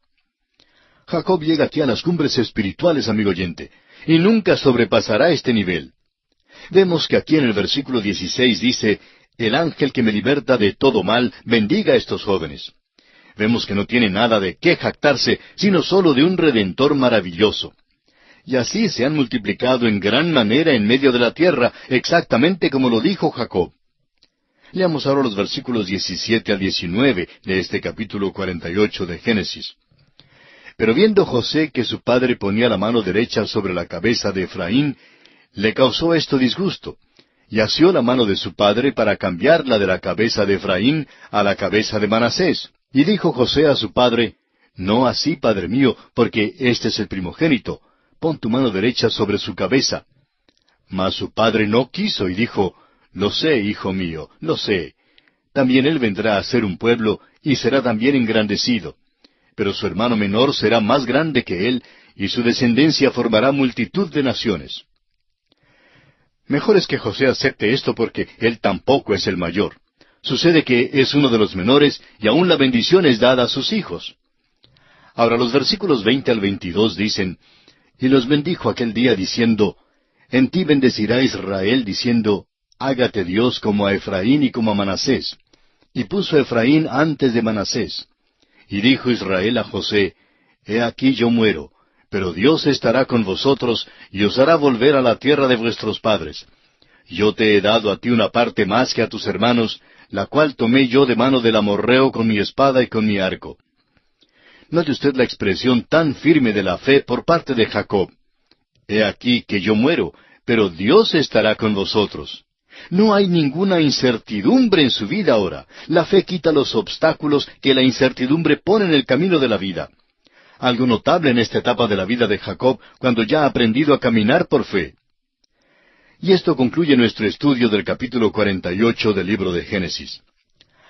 Jacob llega aquí a las cumbres espirituales, amigo oyente, y nunca sobrepasará este nivel. Vemos que aquí en el versículo 16 dice, el ángel que me liberta de todo mal, bendiga a estos jóvenes. Vemos que no tiene nada de qué jactarse, sino solo de un Redentor maravilloso. Y así se han multiplicado en gran manera en medio de la tierra, exactamente como lo dijo Jacob. Leamos ahora los versículos 17 al 19 de este capítulo 48 de Génesis. Pero viendo José que su padre ponía la mano derecha sobre la cabeza de Efraín, le causó esto disgusto, y asió la mano de su padre para cambiarla de la cabeza de Efraín a la cabeza de Manasés. Y dijo José a su padre, no así, padre mío, porque este es el primogénito, pon tu mano derecha sobre su cabeza. Mas su padre no quiso y dijo, lo sé, hijo mío, lo sé. También él vendrá a ser un pueblo y será también engrandecido. Pero su hermano menor será más grande que él, y su descendencia formará multitud de naciones. Mejor es que José acepte esto porque él tampoco es el mayor. Sucede que es uno de los menores y aún la bendición es dada a sus hijos. Ahora los versículos 20 al 22 dicen, y los bendijo aquel día diciendo, en ti bendecirá Israel diciendo, hágate Dios como a Efraín y como a Manasés. Y puso a Efraín antes de Manasés. Y dijo Israel a José, he aquí yo muero, pero Dios estará con vosotros y os hará volver a la tierra de vuestros padres. Yo te he dado a ti una parte más que a tus hermanos, la cual tomé yo de mano del amorrheo con mi espada y con mi arco. Note usted la expresión tan firme de la fe por parte de Jacob. He aquí que yo muero, pero Dios estará con vosotros. No hay ninguna incertidumbre en su vida ahora. La fe quita los obstáculos que la incertidumbre pone en el camino de la vida. Algo notable en esta etapa de la vida de Jacob, cuando ya ha aprendido a caminar por fe. Y esto concluye nuestro estudio del capítulo 48 del libro de Génesis.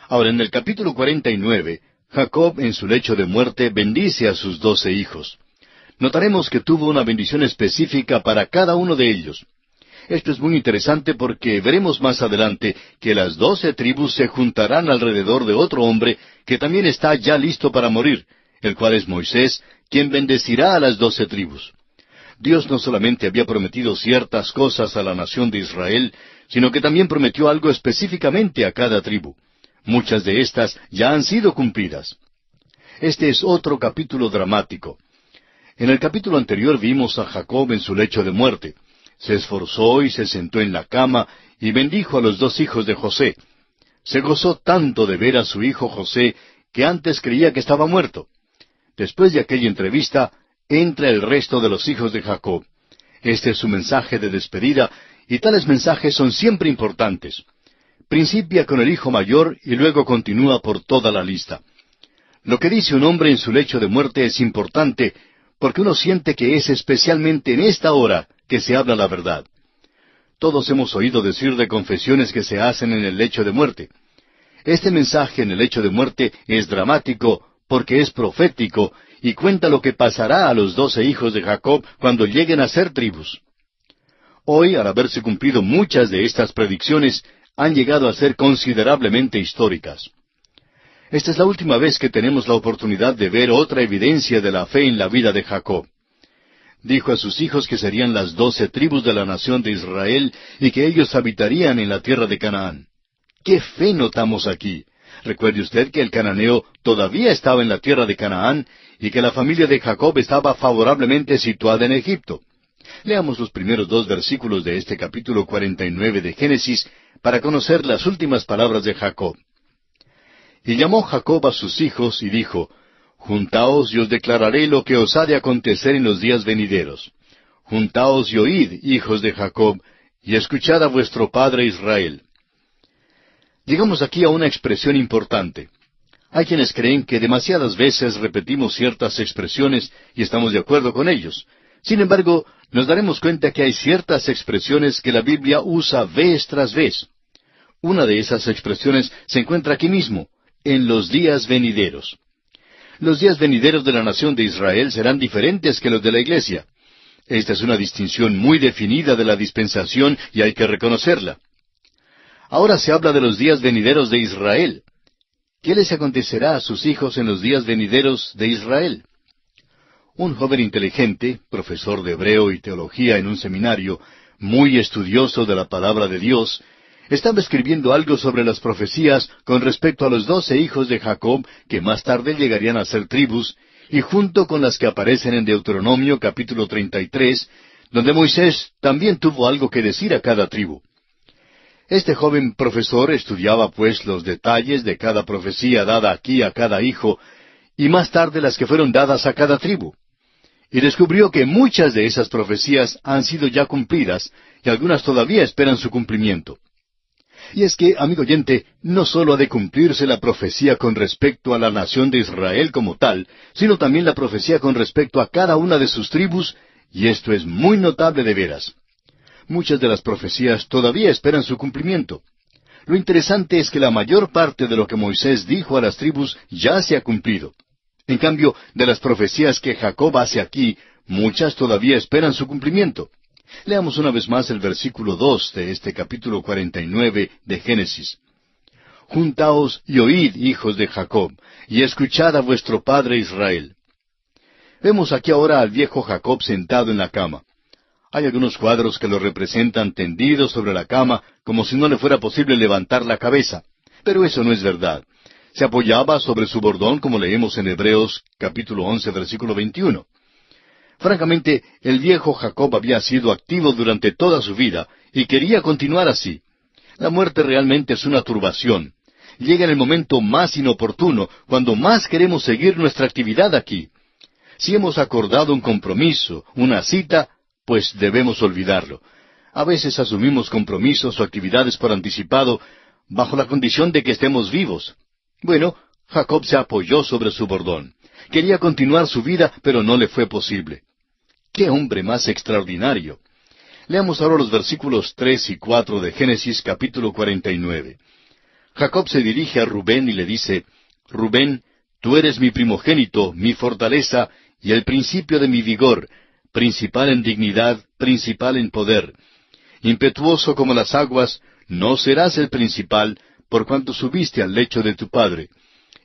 Ahora, en el capítulo 49, Jacob en su lecho de muerte bendice a sus 12 hijos. Notaremos que tuvo una bendición específica para cada uno de ellos. Esto es muy interesante porque veremos más adelante que las 12 tribus se juntarán alrededor de otro hombre que también está ya listo para morir, el cual es Moisés, quien bendecirá a las 12 tribus. Dios no solamente había prometido ciertas cosas a la nación de Israel, sino que también prometió algo específicamente a cada tribu. Muchas de estas ya han sido cumplidas. Este es otro capítulo dramático. En el capítulo anterior vimos a Jacob en su lecho de muerte. Se esforzó y se sentó en la cama y bendijo a los 2 hijos de José. Se gozó tanto de ver a su hijo José que antes creía que estaba muerto. Después de aquella entrevista, entra el resto de los hijos de Jacob. Este es su mensaje de despedida, y tales mensajes son siempre importantes. Principia con el hijo mayor y luego continúa por toda la lista. Lo que dice un hombre en su lecho de muerte es importante, porque uno siente que es especialmente en esta hora que se habla la verdad. Todos hemos oído decir de confesiones que se hacen en el lecho de muerte. Este mensaje en el lecho de muerte es dramático porque es profético y cuenta lo que pasará a los 12 hijos de Jacob cuando lleguen a ser tribus. Hoy, al haberse cumplido muchas de estas predicciones, han llegado a ser considerablemente históricas. Esta es la última vez que tenemos la oportunidad de ver otra evidencia de la fe en la vida de Jacob. Dijo a sus hijos que serían las 12 tribus de la nación de Israel y que ellos habitarían en la tierra de Canaán. ¡Qué fe notamos aquí! Recuerde usted que el cananeo todavía estaba en la tierra de Canaán y que la familia de Jacob estaba favorablemente situada en Egipto. Leamos los primeros 2 versículos de este capítulo 49 de Génesis para conocer las últimas palabras de Jacob. Y llamó Jacob a sus hijos y dijo, Juntaos y os declararé lo que os ha de acontecer en los días venideros. Juntaos y oíd, hijos de Jacob, y escuchad a vuestro padre Israel. Llegamos aquí a una expresión importante. Hay quienes creen que demasiadas veces repetimos ciertas expresiones y estamos de acuerdo con ellos. Sin embargo, nos daremos cuenta que hay ciertas expresiones que la Biblia usa vez tras vez. Una de esas expresiones se encuentra aquí mismo, en los días venideros. Los días venideros de la nación de Israel serán diferentes que los de la iglesia. Esta es una distinción muy definida de la dispensación y hay que reconocerla. Ahora se habla de los días venideros de Israel. ¿Qué les acontecerá a sus hijos en los días venideros de Israel? Un joven inteligente, profesor de hebreo y teología en un seminario, muy estudioso de la palabra de Dios, estaba escribiendo algo sobre las profecías con respecto a los 12 hijos de Jacob que más tarde llegarían a ser tribus, y junto con las que aparecen en Deuteronomio capítulo 33, donde Moisés también tuvo algo que decir a cada tribu. Este joven profesor estudiaba pues los detalles de cada profecía dada aquí a cada hijo, y más tarde las que fueron dadas a cada tribu. Y descubrió que muchas de esas profecías han sido ya cumplidas, y algunas todavía esperan su cumplimiento. Y es que, amigo oyente, no sólo ha de cumplirse la profecía con respecto a la nación de Israel como tal, sino también la profecía con respecto a cada una de sus tribus, y esto es muy notable de veras. Muchas de las profecías todavía esperan su cumplimiento. Lo interesante es que la mayor parte de lo que Moisés dijo a las tribus ya se ha cumplido. En cambio, de las profecías que Jacob hace aquí, muchas todavía esperan su cumplimiento. Leamos una vez más el versículo 2 de este capítulo 49 de Génesis. Juntaos y oíd, hijos de Jacob, y escuchad a vuestro padre Israel. Vemos aquí ahora al viejo Jacob sentado en la cama. Hay algunos cuadros que lo representan tendido sobre la cama, como si no le fuera posible levantar la cabeza. Pero eso no es verdad. Se apoyaba sobre su bordón, como leemos en Hebreos capítulo 11, versículo 21. Francamente, el viejo Jacob había sido activo durante toda su vida y quería continuar así. La muerte realmente es una turbación. Llega en el momento más inoportuno, cuando más queremos seguir nuestra actividad aquí. Si hemos acordado un compromiso, una cita, pues debemos olvidarlo. A veces asumimos compromisos o actividades por anticipado, bajo la condición de que estemos vivos. Bueno, Jacob se apoyó sobre su bordón. Quería continuar su vida, pero no le fue posible. ¡Qué hombre más extraordinario! Leamos ahora los versículos 3 y 4 de Génesis capítulo 49. Jacob se dirige a Rubén y le dice, Rubén, tú eres mi primogénito, mi fortaleza y el principio de mi vigor, principal en dignidad, principal en poder. Impetuoso como las aguas, no serás el principal, por cuanto subiste al lecho de tu padre.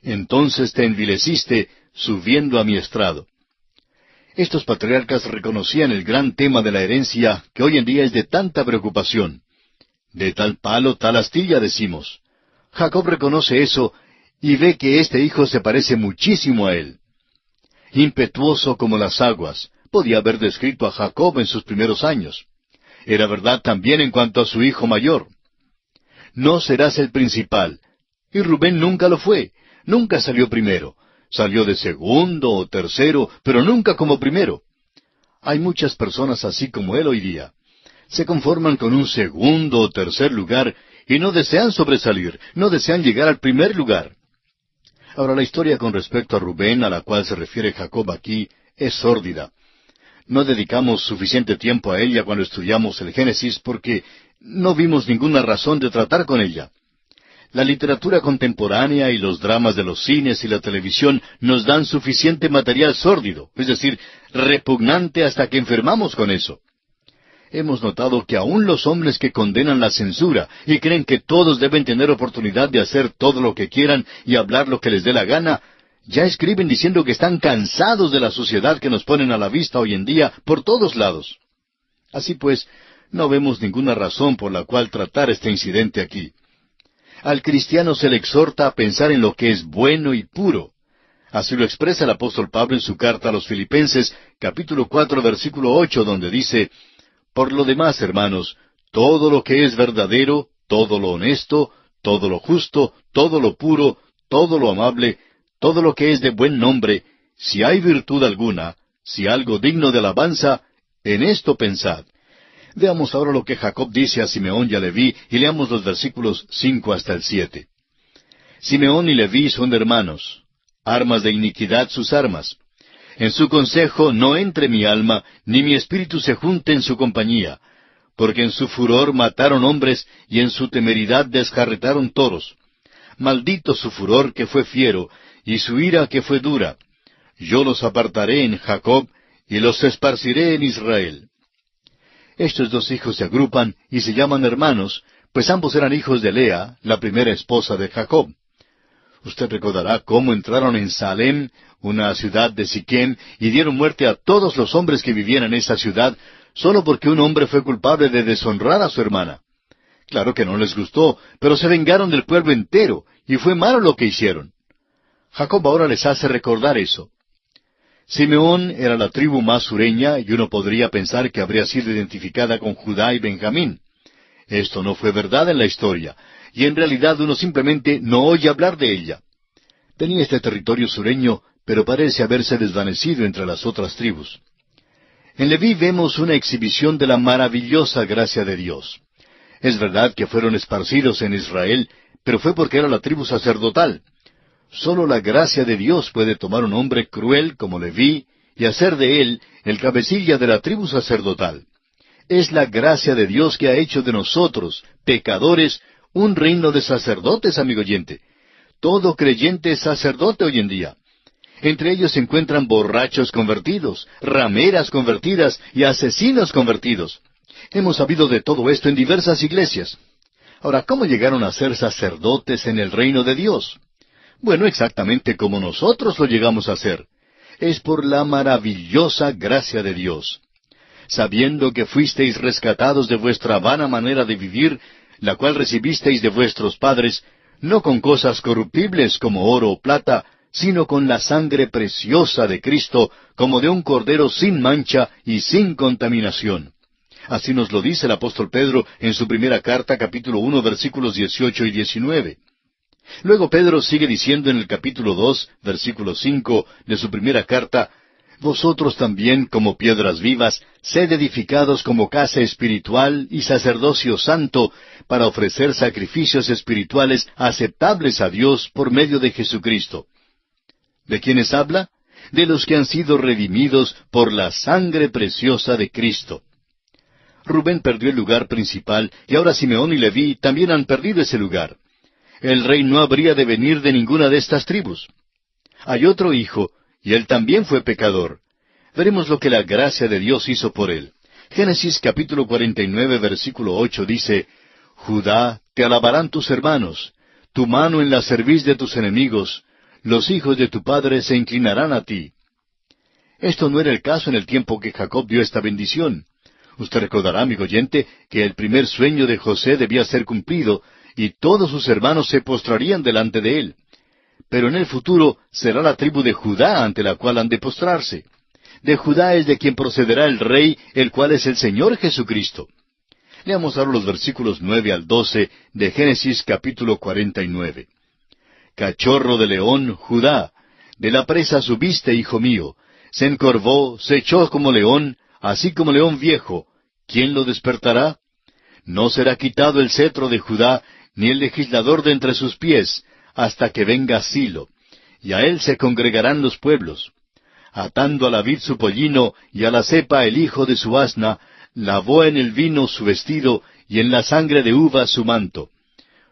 Entonces te envileciste, subiendo a mi estrado. Estos patriarcas reconocían el gran tema de la herencia que hoy en día es de tanta preocupación. De tal palo, tal astilla, decimos. Jacob reconoce eso y ve que este hijo se parece muchísimo a él. Impetuoso como las aguas, podía haber descrito a Jacob en sus primeros años. Era verdad también en cuanto a su hijo mayor. No serás el principal. Y Rubén nunca lo fue, nunca salió primero. Salió de segundo o tercero, pero nunca como primero. Hay muchas personas así como él hoy día. Se conforman con un segundo o tercer lugar y no desean sobresalir, no desean llegar al primer lugar. Ahora, la historia con respecto a Rubén, a la cual se refiere Jacob aquí, es sórdida. No dedicamos suficiente tiempo a ella cuando estudiamos el Génesis porque no vimos ninguna razón de tratar con ella. La literatura contemporánea y los dramas de los cines y la televisión nos dan suficiente material sórdido, es decir, repugnante hasta que enfermamos con eso. Hemos notado que aún los hombres que condenan la censura y creen que todos deben tener oportunidad de hacer todo lo que quieran y hablar lo que les dé la gana, ya escriben diciendo que están cansados de la sociedad que nos ponen a la vista hoy en día por todos lados. Así pues, no vemos ninguna razón por la cual tratar este incidente aquí. Al cristiano se le exhorta a pensar en lo que es bueno y puro. Así lo expresa el apóstol Pablo en su carta a los Filipenses, capítulo 4, versículo 8, donde dice, Por lo demás, hermanos, todo lo que es verdadero, todo lo honesto, todo lo justo, todo lo puro, todo lo amable, todo lo que es de buen nombre, si hay virtud alguna, si algo digno de alabanza, en esto pensad. Veamos ahora lo que Jacob dice a Simeón y a Leví, y leamos los versículos 5 hasta el 7. Simeón y Leví son hermanos, armas de iniquidad sus armas. En su consejo no entre mi alma, ni mi espíritu se junte en su compañía, porque en su furor mataron hombres, y en su temeridad desjarretaron toros. Maldito su furor que fue fiero, y su ira que fue dura. Yo los apartaré en Jacob, y los esparciré en Israel. Estos dos hijos se agrupan y se llaman hermanos, pues ambos eran hijos de Lea, la primera esposa de Jacob. Usted recordará cómo entraron en Salem, una ciudad de Siquem, y dieron muerte a todos los hombres que vivían en esa ciudad, solo porque un hombre fue culpable de deshonrar a su hermana. Claro que no les gustó, pero se vengaron del pueblo entero, y fue malo lo que hicieron. Jacob ahora les hace recordar eso. Simeón era la tribu más sureña, y uno podría pensar que habría sido identificada con Judá y Benjamín. Esto no fue verdad en la historia, y en realidad uno simplemente no oye hablar de ella. Tenía este territorio sureño, pero parece haberse desvanecido entre las otras tribus. En Leví vemos una exhibición de la maravillosa gracia de Dios. Es verdad que fueron esparcidos en Israel, pero fue porque era la tribu sacerdotal. Solo la gracia de Dios puede tomar un hombre cruel como Leví y hacer de él el cabecilla de la tribu sacerdotal. Es la gracia de Dios que ha hecho de nosotros, pecadores, un reino de sacerdotes, amigo oyente. Todo creyente es sacerdote hoy en día. Entre ellos se encuentran borrachos convertidos, rameras convertidas y asesinos convertidos. Hemos sabido de todo esto en diversas iglesias. Ahora, ¿cómo llegaron a ser sacerdotes en el reino de Dios? Bueno, exactamente como nosotros lo llegamos a ser. Es por la maravillosa gracia de Dios. Sabiendo que fuisteis rescatados de vuestra vana manera de vivir, la cual recibisteis de vuestros padres, no con cosas corruptibles como oro o plata, sino con la sangre preciosa de Cristo, como de un cordero sin mancha y sin contaminación. Así nos lo dice el apóstol Pedro en su primera carta, capítulo 1, versículos 18 y 19. Luego Pedro sigue diciendo en el capítulo 2, versículo 5 de su primera carta, vosotros también, como piedras vivas, sed edificados como casa espiritual y sacerdocio santo, para ofrecer sacrificios espirituales aceptables a Dios por medio de Jesucristo. ¿De quiénes habla? De los que han sido redimidos por la sangre preciosa de Cristo. Rubén perdió el lugar principal, y ahora Simeón y Leví también han perdido ese lugar. El rey no habría de venir de ninguna de estas tribus. Hay otro hijo, y él también fue pecador. Veremos lo que la gracia de Dios hizo por él. Génesis capítulo 49, versículo 8 dice, Judá, te alabarán tus hermanos, tu mano en la cerviz de tus enemigos, los hijos de tu padre se inclinarán a ti. Esto no era el caso en el tiempo que Jacob dio esta bendición. Usted recordará, amigo oyente, que el primer sueño de José debía ser cumplido, y todos sus hermanos se postrarían delante de él. Pero en el futuro será la tribu de Judá ante la cual han de postrarse. De Judá es de quien procederá el Rey, el cual es el Señor Jesucristo. Leamos ahora los versículos 9 al 12 de Génesis capítulo 49. Cachorro de león, Judá, de la presa subiste, hijo mío, se encorvó, se echó como león, así como león viejo. ¿Quién lo despertará? No será quitado el cetro de Judá, ni el legislador de entre sus pies, hasta que venga Silo, y a él se congregarán los pueblos. Atando a la vid su pollino, y a la cepa el hijo de su asna, lavó en el vino su vestido, y en la sangre de uva su manto.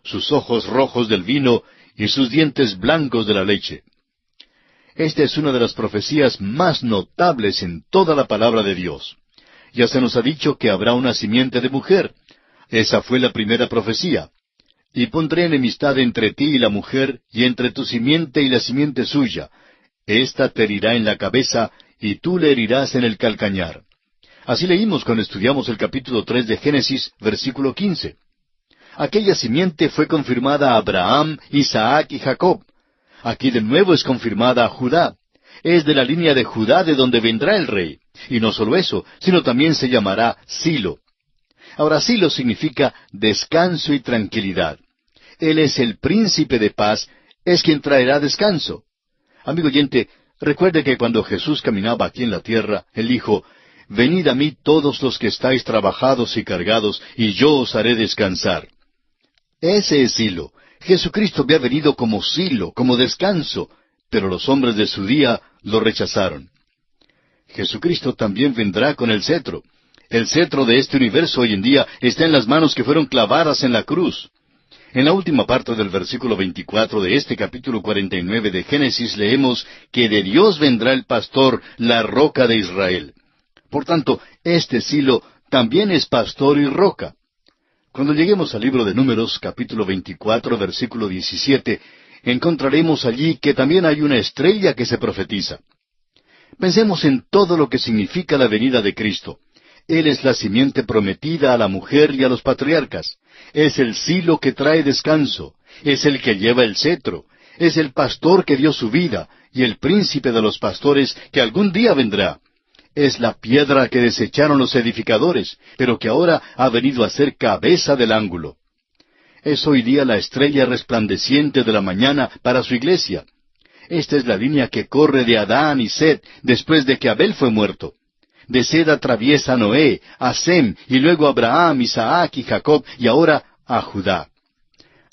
Sus ojos rojos del vino, y sus dientes blancos de la leche. Esta es una de las profecías más notables en toda la palabra de Dios. Ya se nos ha dicho que habrá una simiente de mujer. Esa fue la primera profecía. Y pondré enemistad entre ti y la mujer, y entre tu simiente y la simiente suya. Esta te herirá en la cabeza, y tú le herirás en el calcañar. Así leímos cuando estudiamos el capítulo 3 de Génesis, versículo 15. Aquella simiente fue confirmada a Abraham, Isaac y Jacob. Aquí de nuevo es confirmada a Judá. Es de la línea de Judá de donde vendrá el rey. Y no solo eso, sino también se llamará Silo. Ahora Silo significa descanso y tranquilidad. Él es el príncipe de paz, es quien traerá descanso. Amigo oyente, recuerde que cuando Jesús caminaba aquí en la tierra, Él dijo, Venid a mí todos los que estáis trabajados y cargados, y yo os haré descansar. Ese es Silo. Jesucristo había venido como Silo, como descanso, pero los hombres de su día lo rechazaron. Jesucristo también vendrá con el cetro. El cetro de este universo hoy en día está en las manos que fueron clavadas en la cruz. En la última parte del versículo 24 de este capítulo 49 de Génesis leemos que de Dios vendrá el pastor, la roca de Israel. Por tanto, este Silo también es pastor y roca. Cuando lleguemos al libro de Números, capítulo 24, versículo 17, encontraremos allí que también hay una estrella que se profetiza. Pensemos en todo lo que significa la venida de Cristo. Él es la simiente prometida a la mujer y a los patriarcas. Es el Silo que trae descanso. Es el que lleva el cetro. Es el pastor que dio su vida y el príncipe de los pastores que algún día vendrá. Es la piedra que desecharon los edificadores, pero que ahora ha venido a ser cabeza del ángulo. Es hoy día la estrella resplandeciente de la mañana para su iglesia. Esta es la línea que corre de Adán y Set después de que Abel fue muerto. De Set atraviesa a Noé, a Sem, y luego a Abraham, Isaac y Jacob, y ahora a Judá.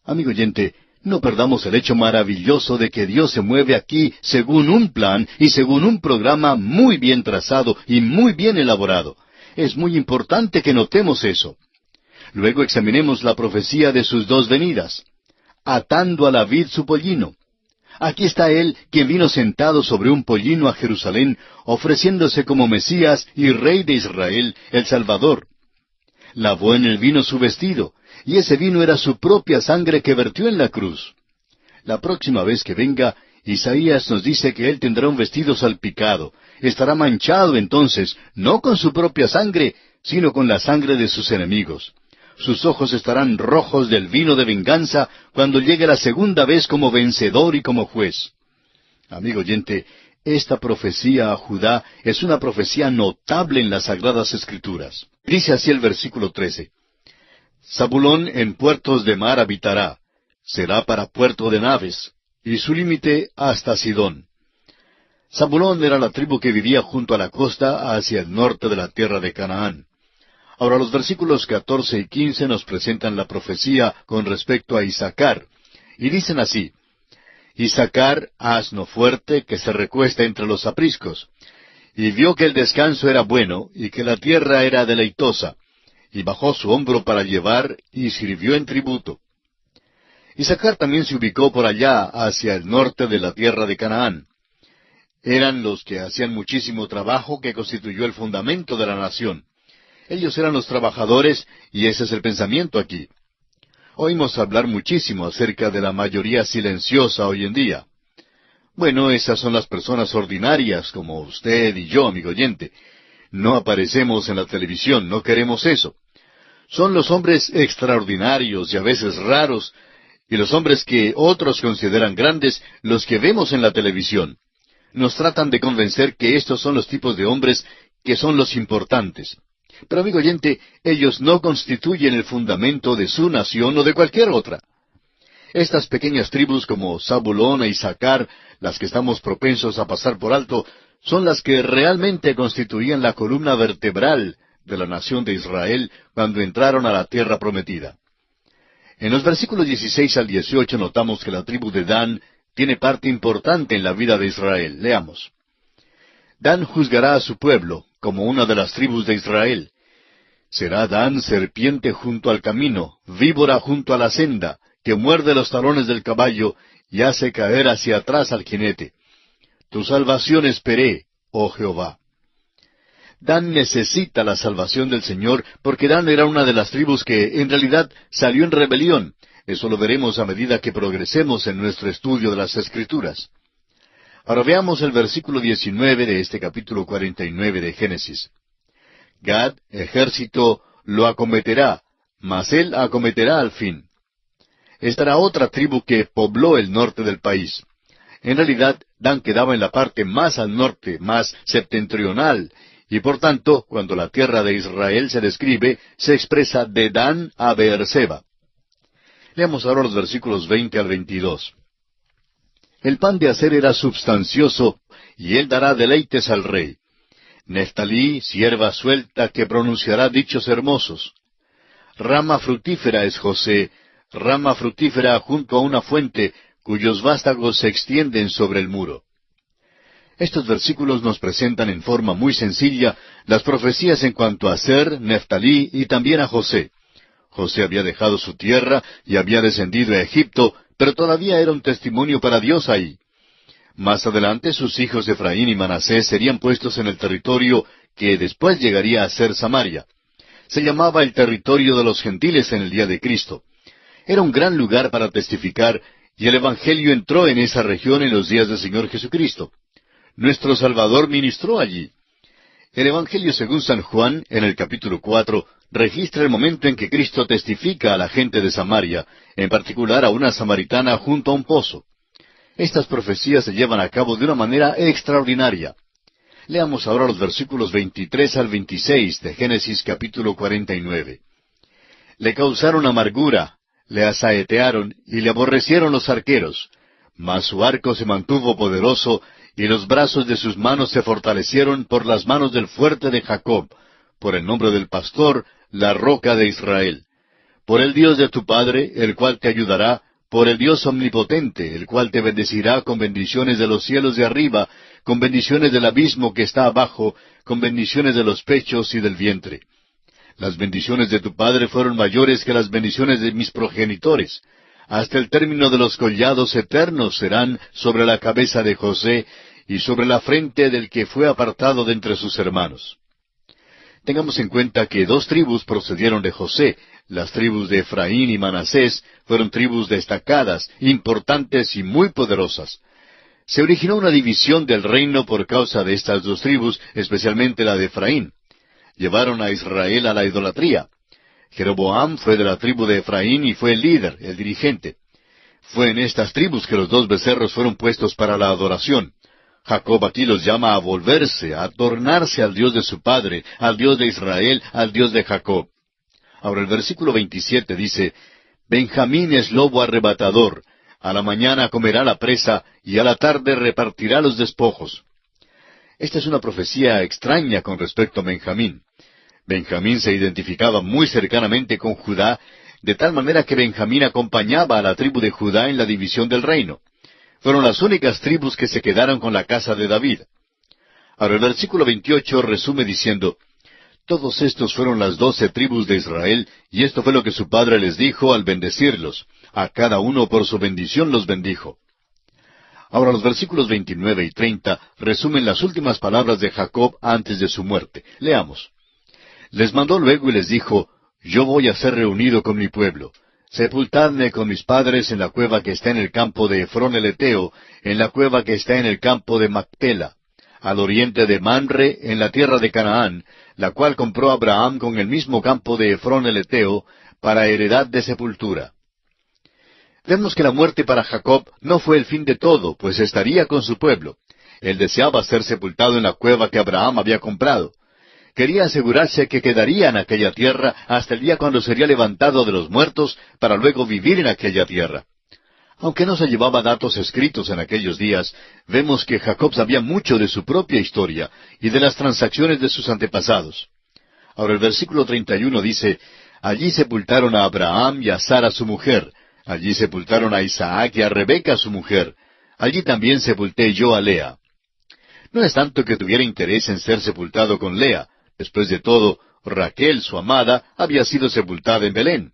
Amigo oyente, no perdamos el hecho maravilloso de que Dios se mueve aquí según un plan y según un programa muy bien trazado y muy bien elaborado. Es muy importante que notemos eso. Luego examinemos la profecía de sus dos venidas. Atando a la vid su pollino. Aquí está Él, quien vino sentado sobre un pollino a Jerusalén, ofreciéndose como Mesías y Rey de Israel, el Salvador. Lavó en el vino su vestido, y ese vino era su propia sangre que vertió en la cruz. La próxima vez que venga, Isaías nos dice que Él tendrá un vestido salpicado. Estará manchado entonces, no con su propia sangre, sino con la sangre de sus enemigos. Sus ojos estarán rojos del vino de venganza cuando llegue la segunda vez como vencedor y como juez. Amigo oyente, esta profecía a Judá es una profecía notable en las Sagradas Escrituras. Dice así el versículo 13. Zabulón en puertos de mar habitará, será para puerto de naves, y su límite hasta Sidón. Zabulón era la tribu que vivía junto a la costa hacia el norte de la tierra de Canaán. Ahora los versículos 14 y 15 nos presentan la profecía con respecto a Isacar, y dicen así: Isacar, asno fuerte que se recuesta entre los apriscos, y vio que el descanso era bueno, y que la tierra era deleitosa, y bajó su hombro para llevar, y sirvió en tributo. Isacar también se ubicó por allá, hacia el norte de la tierra de Canaán. Eran los que hacían muchísimo trabajo que constituyó el fundamento de la nación. Ellos eran los trabajadores, y ese es el pensamiento aquí. Oímos hablar muchísimo acerca de la mayoría silenciosa hoy en día. Bueno, esas son las personas ordinarias, como usted y yo, amigo oyente. No aparecemos en la televisión, no queremos eso. Son los hombres extraordinarios y a veces raros, y los hombres que otros consideran grandes, los que vemos en la televisión. Nos tratan de convencer que estos son los tipos de hombres que son los importantes. Pero, amigo oyente, ellos no constituyen el fundamento de su nación o de cualquier otra. Estas pequeñas tribus como Zabulón e Isacar, las que estamos propensos a pasar por alto, son las que realmente constituían la columna vertebral de la nación de Israel cuando entraron a la tierra prometida. En los versículos 16 al 18 notamos que la tribu de Dan tiene parte importante en la vida de Israel. Leamos. Dan juzgará a su pueblo como una de las tribus de Israel. Será Dan serpiente junto al camino, víbora junto a la senda, que muerde los talones del caballo y hace caer hacia atrás al jinete. Tu salvación esperé, oh Jehová. Dan necesita la salvación del Señor porque Dan era una de las tribus que en realidad salió en rebelión. Eso lo veremos a medida que progresemos en nuestro estudio de las Escrituras. Ahora veamos el versículo 19 de este capítulo 49 de Génesis. Gad, ejército, lo acometerá, mas él acometerá al fin. Esta era otra tribu que pobló el norte del país. En realidad, Dan quedaba en la parte más al norte, más septentrional, y por tanto, cuando la tierra de Israel se describe, se expresa de Dan a Beerseba. Leamos ahora los versículos 20 al 22. El pan de hacer era substancioso, y él dará deleites al rey. Neftalí, sierva suelta, que pronunciará dichos hermosos. Rama fructífera es José, rama fructífera junto a una fuente, cuyos vástagos se extienden sobre el muro. Estos versículos nos presentan en forma muy sencilla las profecías en cuanto a Aser, Neftalí y también a José. José había dejado su tierra y había descendido a Egipto, pero todavía era un testimonio para Dios ahí. Más adelante sus hijos Efraín y Manasés serían puestos en el territorio que después llegaría a ser Samaria. Se llamaba el territorio de los gentiles en el día de Cristo. Era un gran lugar para testificar, y el Evangelio entró en esa región en los días del Señor Jesucristo. Nuestro Salvador ministró allí. El Evangelio según San Juan, en el capítulo 4, registra el momento en que Cristo testifica a la gente de Samaria, en particular a una samaritana junto a un pozo. Estas profecías se llevan a cabo de una manera extraordinaria. Leamos ahora los versículos 23 al 26 de Génesis capítulo 49. Le causaron amargura, le asaetearon y le aborrecieron los arqueros, mas su arco se mantuvo poderoso, y los brazos de sus manos se fortalecieron por las manos del fuerte de Jacob, por el nombre del pastor, la roca de Israel. Por el Dios de tu padre, el cual te ayudará, por el Dios omnipotente, el cual te bendecirá con bendiciones de los cielos de arriba, con bendiciones del abismo que está abajo, con bendiciones de los pechos y del vientre. Las bendiciones de tu padre fueron mayores que las bendiciones de mis progenitores. Hasta el término de los collados eternos serán sobre la cabeza de José y sobre la frente del que fue apartado de entre sus hermanos. Tengamos en cuenta que dos tribus procedieron de José. Las tribus de Efraín y Manasés fueron tribus destacadas, importantes y muy poderosas. Se originó una división del reino por causa de estas dos tribus, especialmente la de Efraín. Llevaron a Israel a la idolatría. Jeroboam fue de la tribu de Efraín y fue el líder, el dirigente. Fue en estas tribus que los dos becerros fueron puestos para la adoración. Jacob aquí los llama a volverse, a tornarse al Dios de su padre, al Dios de Israel, al Dios de Jacob. Ahora el versículo 27 dice, Benjamín es lobo arrebatador, a la mañana comerá la presa, y a la tarde repartirá los despojos. Esta es una profecía extraña con respecto a Benjamín. Benjamín se identificaba muy cercanamente con Judá, de tal manera que Benjamín acompañaba a la tribu de Judá en la división del reino. Fueron las únicas tribus que se quedaron con la casa de David. Ahora el versículo 28 resume diciendo, Todos estos fueron las 12 tribus de Israel, y esto fue lo que su padre les dijo al bendecirlos. A cada uno por su bendición los bendijo. Ahora los versículos 29 y 30 resumen las últimas palabras de Jacob antes de su muerte. Leamos. Les mandó luego y les dijo, Yo voy a ser reunido con mi pueblo. Sepultadme con mis padres en la cueva que está en el campo de Efrón el Eteo, en la cueva que está en el campo de Macpela, al oriente de Mamre, en la tierra de Canaán, la cual compró Abraham con el mismo campo de Efrón el Eteo, para heredad de sepultura. Vemos que la muerte para Jacob no fue el fin de todo, pues estaría con su pueblo. Él deseaba ser sepultado en la cueva que Abraham había comprado. Quería asegurarse que quedaría en aquella tierra hasta el día cuando sería levantado de los muertos para luego vivir en aquella tierra. Aunque no se llevaba datos escritos en aquellos días, vemos que Jacob sabía mucho de su propia historia y de las transacciones de sus antepasados. Ahora el versículo 31 dice, Allí sepultaron a Abraham y a Sara su mujer, allí sepultaron a Isaac y a Rebeca su mujer, allí también sepulté yo a Lea. No es tanto que tuviera interés en ser sepultado con Lea. Después de todo, Raquel, su amada, había sido sepultada en Belén.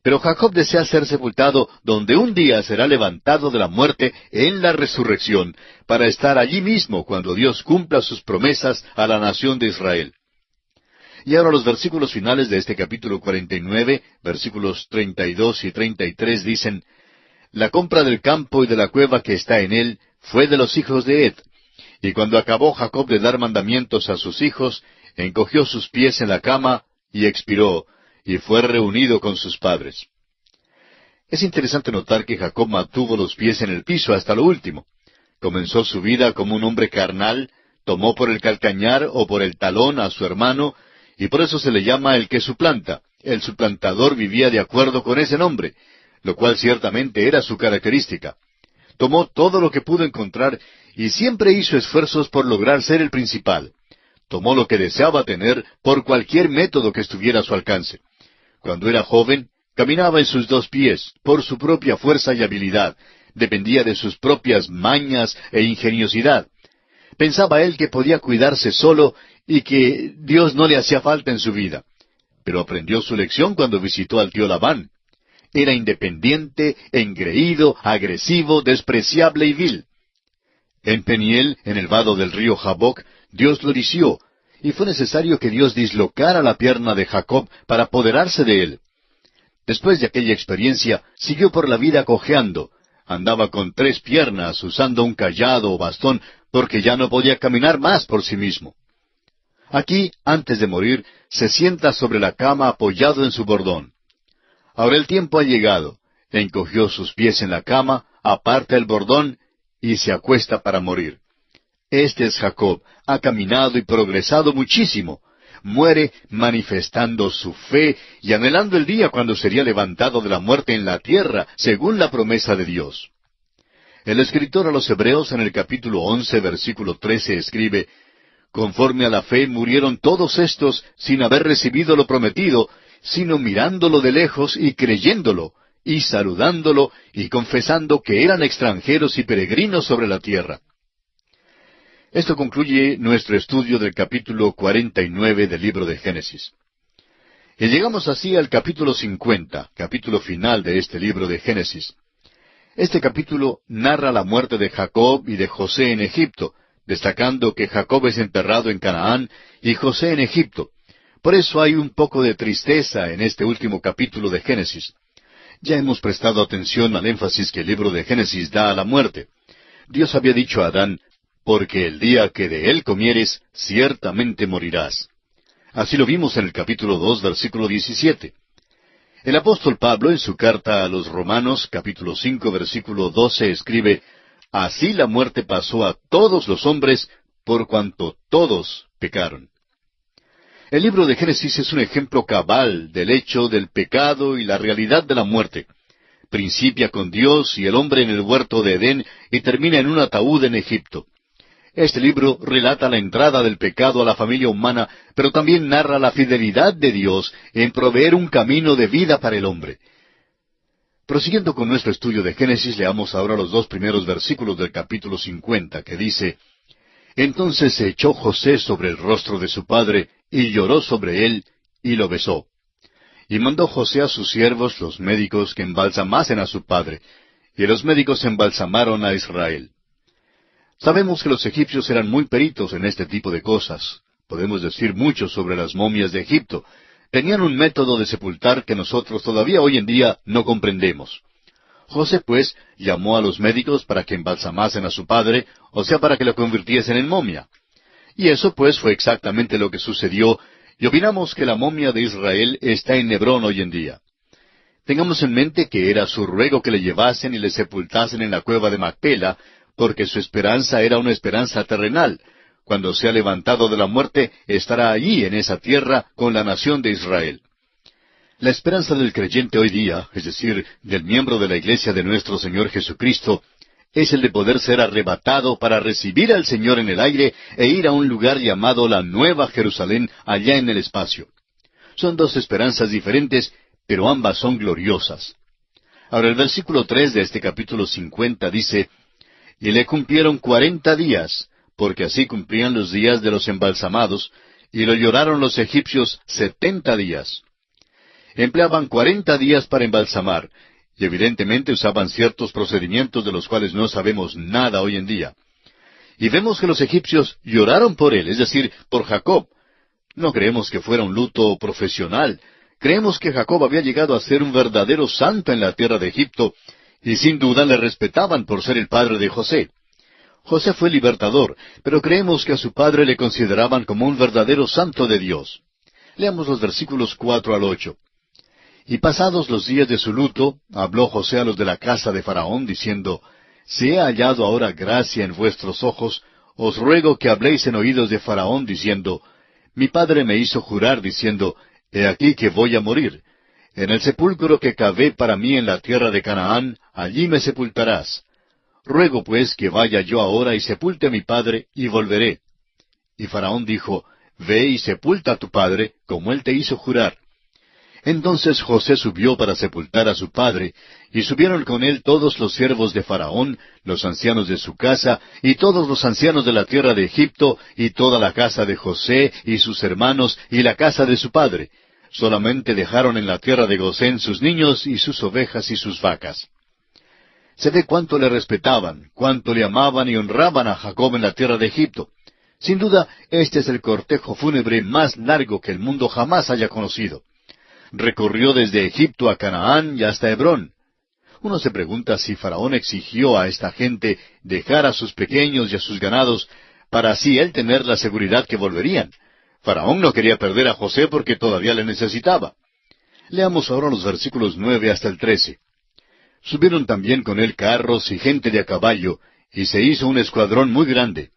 Pero Jacob desea ser sepultado donde un día será levantado de la muerte en la resurrección, para estar allí mismo cuando Dios cumpla sus promesas a la nación de Israel. Y ahora los versículos finales de este capítulo 49, versículos 32 y 33 dicen, La compra del campo y de la cueva que está en él fue de los hijos de Ed. Y cuando acabó Jacob de dar mandamientos a sus hijos, encogió sus pies en la cama y expiró, y fue reunido con sus padres. Es interesante notar que Jacob mantuvo los pies en el piso hasta lo último. Comenzó su vida como un hombre carnal, tomó por el calcañar o por el talón a su hermano, y por eso se le llama el que suplanta. El suplantador vivía de acuerdo con ese nombre, lo cual ciertamente era su característica. Tomó todo lo que pudo encontrar y siempre hizo esfuerzos por lograr ser el principal. Tomó lo que deseaba tener por cualquier método que estuviera a su alcance. Cuando era joven, caminaba en sus dos pies, por su propia fuerza y habilidad. Dependía de sus propias mañas e ingeniosidad. Pensaba él que podía cuidarse solo y que Dios no le hacía falta en su vida. pero aprendió su lección cuando visitó al tío Labán. Era independiente, engreído, agresivo, despreciable y vil. En Peniel, en el vado del río Jaboc, Dios lo hirió, y fue necesario que Dios dislocara la pierna de Jacob para apoderarse de él. Después de aquella experiencia, siguió por la vida cojeando. Andaba con 3 piernas, usando un cayado o bastón, porque ya no podía caminar más por sí mismo. Aquí, antes de morir, se sienta sobre la cama apoyado en su bordón. Ahora el tiempo ha llegado. Encogió sus pies en la cama, aparta el bordón y se acuesta para morir. Este es Jacob, ha caminado y progresado muchísimo. Muere manifestando su fe y anhelando el día cuando sería levantado de la muerte en la tierra, según la promesa de Dios. El escritor a los Hebreos en el capítulo 11, versículo 13 escribe: Conforme a la fe murieron todos estos sin haber recibido lo prometido, sino mirándolo de lejos y creyéndolo, y saludándolo y confesando que eran extranjeros y peregrinos sobre la tierra. Esto concluye nuestro estudio del capítulo 49 del libro de Génesis. Y llegamos así al capítulo 50, capítulo final de este libro de Génesis. Este capítulo narra la muerte de Jacob y de José en Egipto, destacando que Jacob es enterrado en Canaán y José en Egipto. Por eso hay un poco de tristeza en este último capítulo de Génesis. Ya hemos prestado atención al énfasis que el libro de Génesis da a la muerte. Dios había dicho a Adán: porque el día que de él comieres, ciertamente morirás. Así lo vimos en el capítulo 2, versículo 17. El apóstol Pablo, en su carta a los Romanos, capítulo 5, versículo 12, escribe: Así la muerte pasó a todos los hombres, por cuanto todos pecaron. El libro de Génesis es un ejemplo cabal del hecho del pecado y la realidad de la muerte. Principia con Dios y el hombre en el huerto de Edén y termina en un ataúd en Egipto. Este libro relata la entrada del pecado a la familia humana, pero también narra la fidelidad de Dios en proveer un camino de vida para el hombre. Prosiguiendo con nuestro estudio de Génesis, leamos ahora los 2 primeros versículos del capítulo 50, que dice: Entonces se echó José sobre el rostro de su padre, y lloró sobre él, y lo besó. Y mandó José a sus siervos, los médicos, que embalsamasen a su padre, y los médicos embalsamaron a Israel. Sabemos que los egipcios eran muy peritos en este tipo de cosas. Podemos decir mucho sobre las momias de Egipto. Tenían un método de sepultar que nosotros todavía hoy en día no comprendemos. José, pues, llamó a los médicos para que embalsamasen a su padre, o sea, para que lo convirtiesen en momia. Y eso, pues, fue exactamente lo que sucedió, y opinamos que la momia de Israel está en Hebrón hoy en día. Tengamos en mente que era su ruego que le llevasen y le sepultasen en la cueva de Macpela, porque su esperanza era una esperanza terrenal. Cuando sea levantado de la muerte, estará allí en esa tierra con la nación de Israel. La esperanza del creyente hoy día, es decir, del miembro de la iglesia de nuestro Señor Jesucristo, es el de poder ser arrebatado para recibir al Señor en el aire e ir a un lugar llamado la Nueva Jerusalén allá en el espacio. Son 2 esperanzas diferentes, pero ambas son gloriosas. Ahora el versículo 3 de este capítulo 50 dice: Y le cumplieron 40 días, porque así cumplían los días de los embalsamados, y lo lloraron los egipcios 70 días. Empleaban 40 días para embalsamar, y evidentemente usaban ciertos procedimientos de los cuales no sabemos nada hoy en día. Y vemos que los egipcios lloraron por él, es decir, por Jacob. No creemos que fuera un luto profesional. Creemos que Jacob había llegado a ser un verdadero santo en la tierra de Egipto, y sin duda le respetaban por ser el padre de José. José fue libertador, pero creemos que a su padre le consideraban como un verdadero santo de Dios. Leamos los versículos 4 al 8. Y pasados los días de su luto, habló José a los de la casa de Faraón, diciendo: Si he hallado ahora gracia en vuestros ojos, os ruego que habléis en oídos de Faraón, diciendo: Mi padre me hizo jurar, diciendo: He aquí que voy a morir. En el sepulcro que cavé para mí en la tierra de Canaán, allí me sepultarás. Ruego pues que vaya yo ahora y sepulte a mi padre, y volveré. Y Faraón dijo: Ve y sepulta a tu padre, como él te hizo jurar. Entonces José subió para sepultar a su padre, y subieron con él todos los siervos de Faraón, los ancianos de su casa, y todos los ancianos de la tierra de Egipto, y toda la casa de José, y sus hermanos, y la casa de su padre. Solamente dejaron en la tierra de Gosén sus niños y sus ovejas y sus vacas. Se ve cuánto le respetaban, cuánto le amaban y honraban a Jacob en la tierra de Egipto. Sin duda, este es el cortejo fúnebre más largo que el mundo jamás haya conocido. Recorrió desde Egipto a Canaán y hasta Hebrón. Uno se pregunta si Faraón exigió a esta gente dejar a sus pequeños y a sus ganados para así él tener la seguridad que volverían. Faraón no quería perder a José porque todavía le necesitaba. Leamos ahora los versículos 9 hasta el 13. Subieron también con él carros y gente de a caballo, y se hizo un escuadrón muy grande.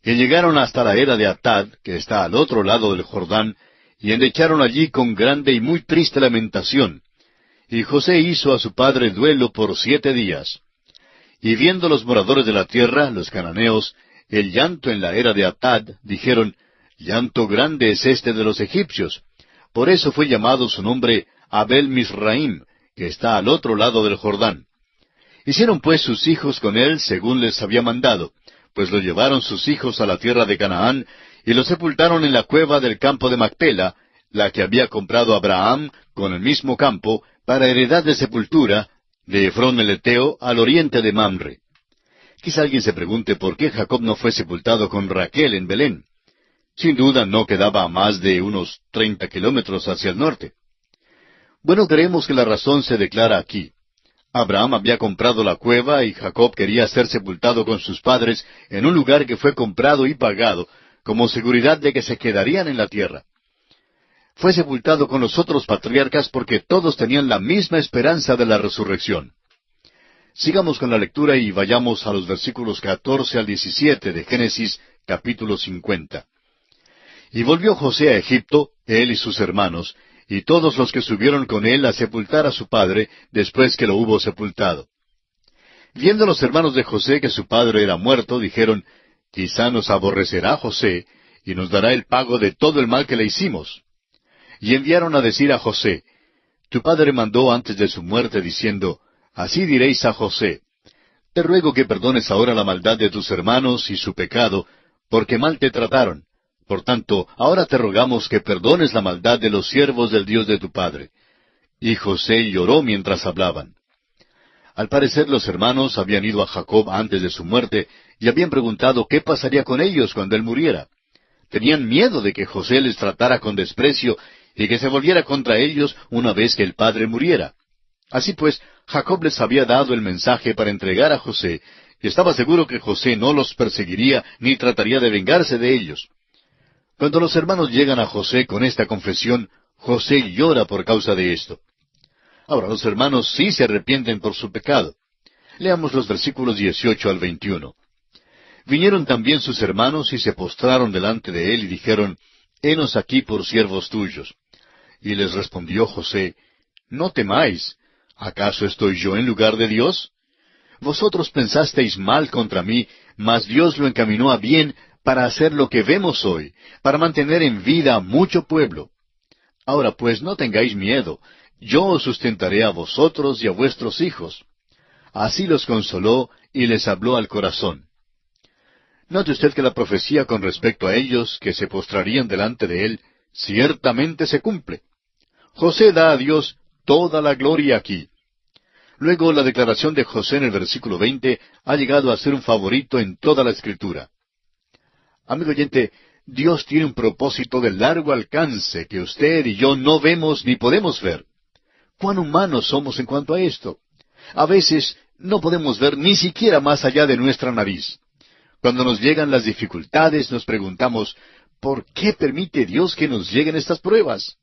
Y llegaron hasta la era de Atad, que está al otro lado del Jordán, y endecharon allí con grande y muy triste lamentación. Y José hizo a su padre duelo por 7 días. Y viendo los moradores de la tierra, los cananeos, el llanto en la era de Atad, dijeron, llanto grande es este de los egipcios. Por eso fue llamado su nombre Abel Misraim, que está al otro lado del Jordán. Hicieron pues sus hijos con él según les había mandado, pues lo llevaron sus hijos a la tierra de Canaán, y lo sepultaron en la cueva del campo de Macpela, la que había comprado Abraham con el mismo campo, para heredad de sepultura, de Efrón el Eteo, al oriente de Mamre. Quizá alguien se pregunte por qué Jacob no fue sepultado con Raquel en Belén. Sin duda no quedaba a más de unos 30 kilómetros hacia el norte. Bueno, creemos que la razón se declara aquí. Abraham había comprado la cueva y Jacob quería ser sepultado con sus padres en un lugar que fue comprado y pagado, como seguridad de que se quedarían en la tierra. Fue sepultado con los otros patriarcas porque todos tenían la misma esperanza de la resurrección. Sigamos con la lectura y vayamos a los versículos 14 al 17 de Génesis capítulo 50. Y volvió José a Egipto, él y sus hermanos, y todos los que subieron con él a sepultar a su padre después que lo hubo sepultado. Viendo los hermanos de José que su padre era muerto, dijeron, quizá nos aborrecerá José, y nos dará el pago de todo el mal que le hicimos. Y enviaron a decir a José, tu padre mandó antes de su muerte, diciendo, así diréis a José, te ruego que perdones ahora la maldad de tus hermanos y su pecado, porque mal te trataron. Por tanto, ahora te rogamos que perdones la maldad de los siervos del Dios de tu padre. Y José lloró mientras hablaban. Al parecer los hermanos habían ido a Jacob antes de su muerte y habían preguntado qué pasaría con ellos cuando él muriera. Tenían miedo de que José les tratara con desprecio y que se volviera contra ellos una vez que el padre muriera. Así pues, Jacob les había dado el mensaje para entregar a José, y estaba seguro que José no los perseguiría ni trataría de vengarse de ellos. Cuando los hermanos llegan a José con esta confesión, José llora por causa de esto. Ahora, los hermanos sí se arrepienten por su pecado. Leamos los versículos 18 al 21. Vinieron también sus hermanos y se postraron delante de él y dijeron, henos aquí por siervos tuyos. Y les respondió José, no temáis, ¿acaso estoy yo en lugar de Dios? Vosotros pensasteis mal contra mí, mas Dios lo encaminó a bien para hacer lo que vemos hoy, para mantener en vida a mucho pueblo. Ahora pues no tengáis miedo, yo os sustentaré a vosotros y a vuestros hijos. Así los consoló y les habló al corazón. Note usted que la profecía con respecto a ellos, que se postrarían delante de él, ciertamente se cumple. José da a Dios toda la gloria aquí. Luego la declaración de José en el versículo 20 ha llegado a ser un favorito en toda la Escritura. Amigo oyente, Dios tiene un propósito de largo alcance que usted y yo no vemos ni podemos ver. ¿Cuán humanos somos en cuanto a esto? A veces no podemos ver ni siquiera más allá de nuestra nariz. Cuando nos llegan las dificultades, nos preguntamos, ¿por qué permite Dios que nos lleguen estas pruebas?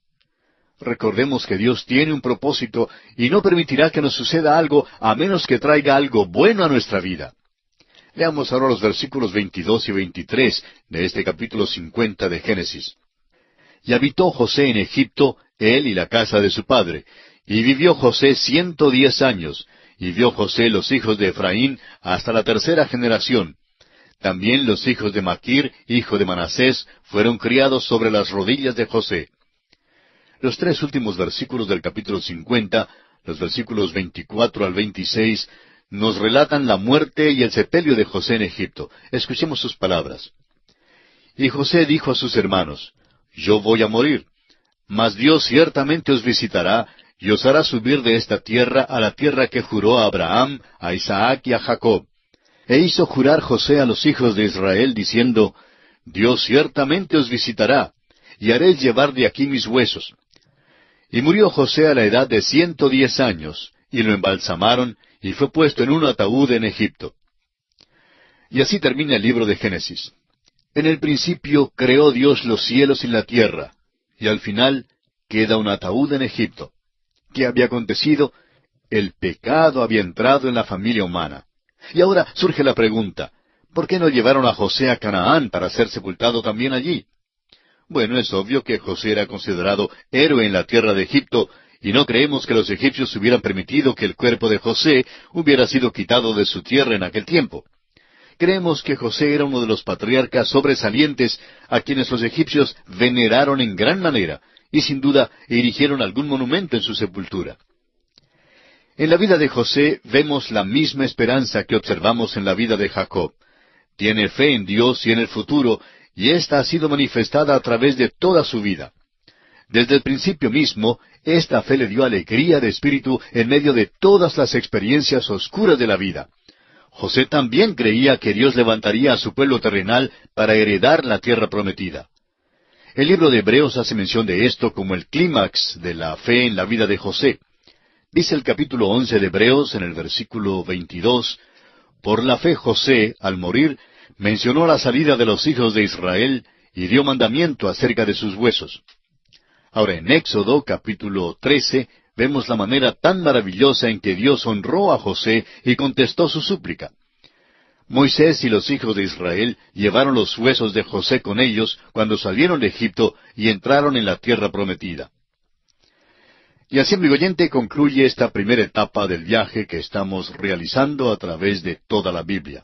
Recordemos que Dios tiene un propósito y no permitirá que nos suceda algo a menos que traiga algo bueno a nuestra vida. Leamos ahora los versículos 22 y 23 de este capítulo 50 de Génesis. Y habitó José en Egipto, él y la casa de su padre, y vivió José 110 años, y vio José los hijos de Efraín hasta la 3ª generación. También los hijos de Maquir, hijo de Manasés, fueron criados sobre las rodillas de José. Los 3 últimos versículos del capítulo 50, los versículos 24 al 26, nos relatan la muerte y el sepelio de José en Egipto. Escuchemos sus palabras. Y José dijo a sus hermanos, yo voy a morir. Mas Dios ciertamente os visitará, y os hará subir de esta tierra a la tierra que juró a Abraham, a Isaac y a Jacob. E hizo jurar José a los hijos de Israel, diciendo, Dios ciertamente os visitará, y haréis llevar de aquí mis huesos. Y murió José a la edad de 110 años, y lo embalsamaron, y fue puesto en un ataúd en Egipto. Y así termina el libro de Génesis. En el principio creó Dios los cielos y la tierra, y al final queda un ataúd en Egipto. ¿Qué había acontecido? El pecado había entrado en la familia humana. Y ahora surge la pregunta, ¿por qué no llevaron a José a Canaán para ser sepultado también allí? Bueno, es obvio que José era considerado héroe en la tierra de Egipto, y no creemos que los egipcios hubieran permitido que el cuerpo de José hubiera sido quitado de su tierra en aquel tiempo. Creemos que José era uno de los patriarcas sobresalientes a quienes los egipcios veneraron en gran manera, y sin duda erigieron algún monumento en su sepultura. En la vida de José vemos la misma esperanza que observamos en la vida de Jacob. Tiene fe en Dios y en el futuro, y ésta ha sido manifestada a través de toda su vida. Desde el principio mismo, esta fe le dio alegría de espíritu en medio de todas las experiencias oscuras de la vida. José también creía que Dios levantaría a su pueblo terrenal para heredar la tierra prometida. El libro de Hebreos hace mención de esto como el clímax de la fe en la vida de José. Dice el capítulo 11 de Hebreos en el versículo 22, Por la fe José, al morir, mencionó la salida de los hijos de Israel y dio mandamiento acerca de sus huesos. Ahora en Éxodo capítulo 13 vemos la manera tan maravillosa en que Dios honró a José y contestó su súplica. Moisés y los hijos de Israel llevaron los huesos de José con ellos cuando salieron de Egipto y entraron en la tierra prometida. Y así, amigo oyente, concluye esta primera etapa del viaje que estamos realizando a través de toda la Biblia.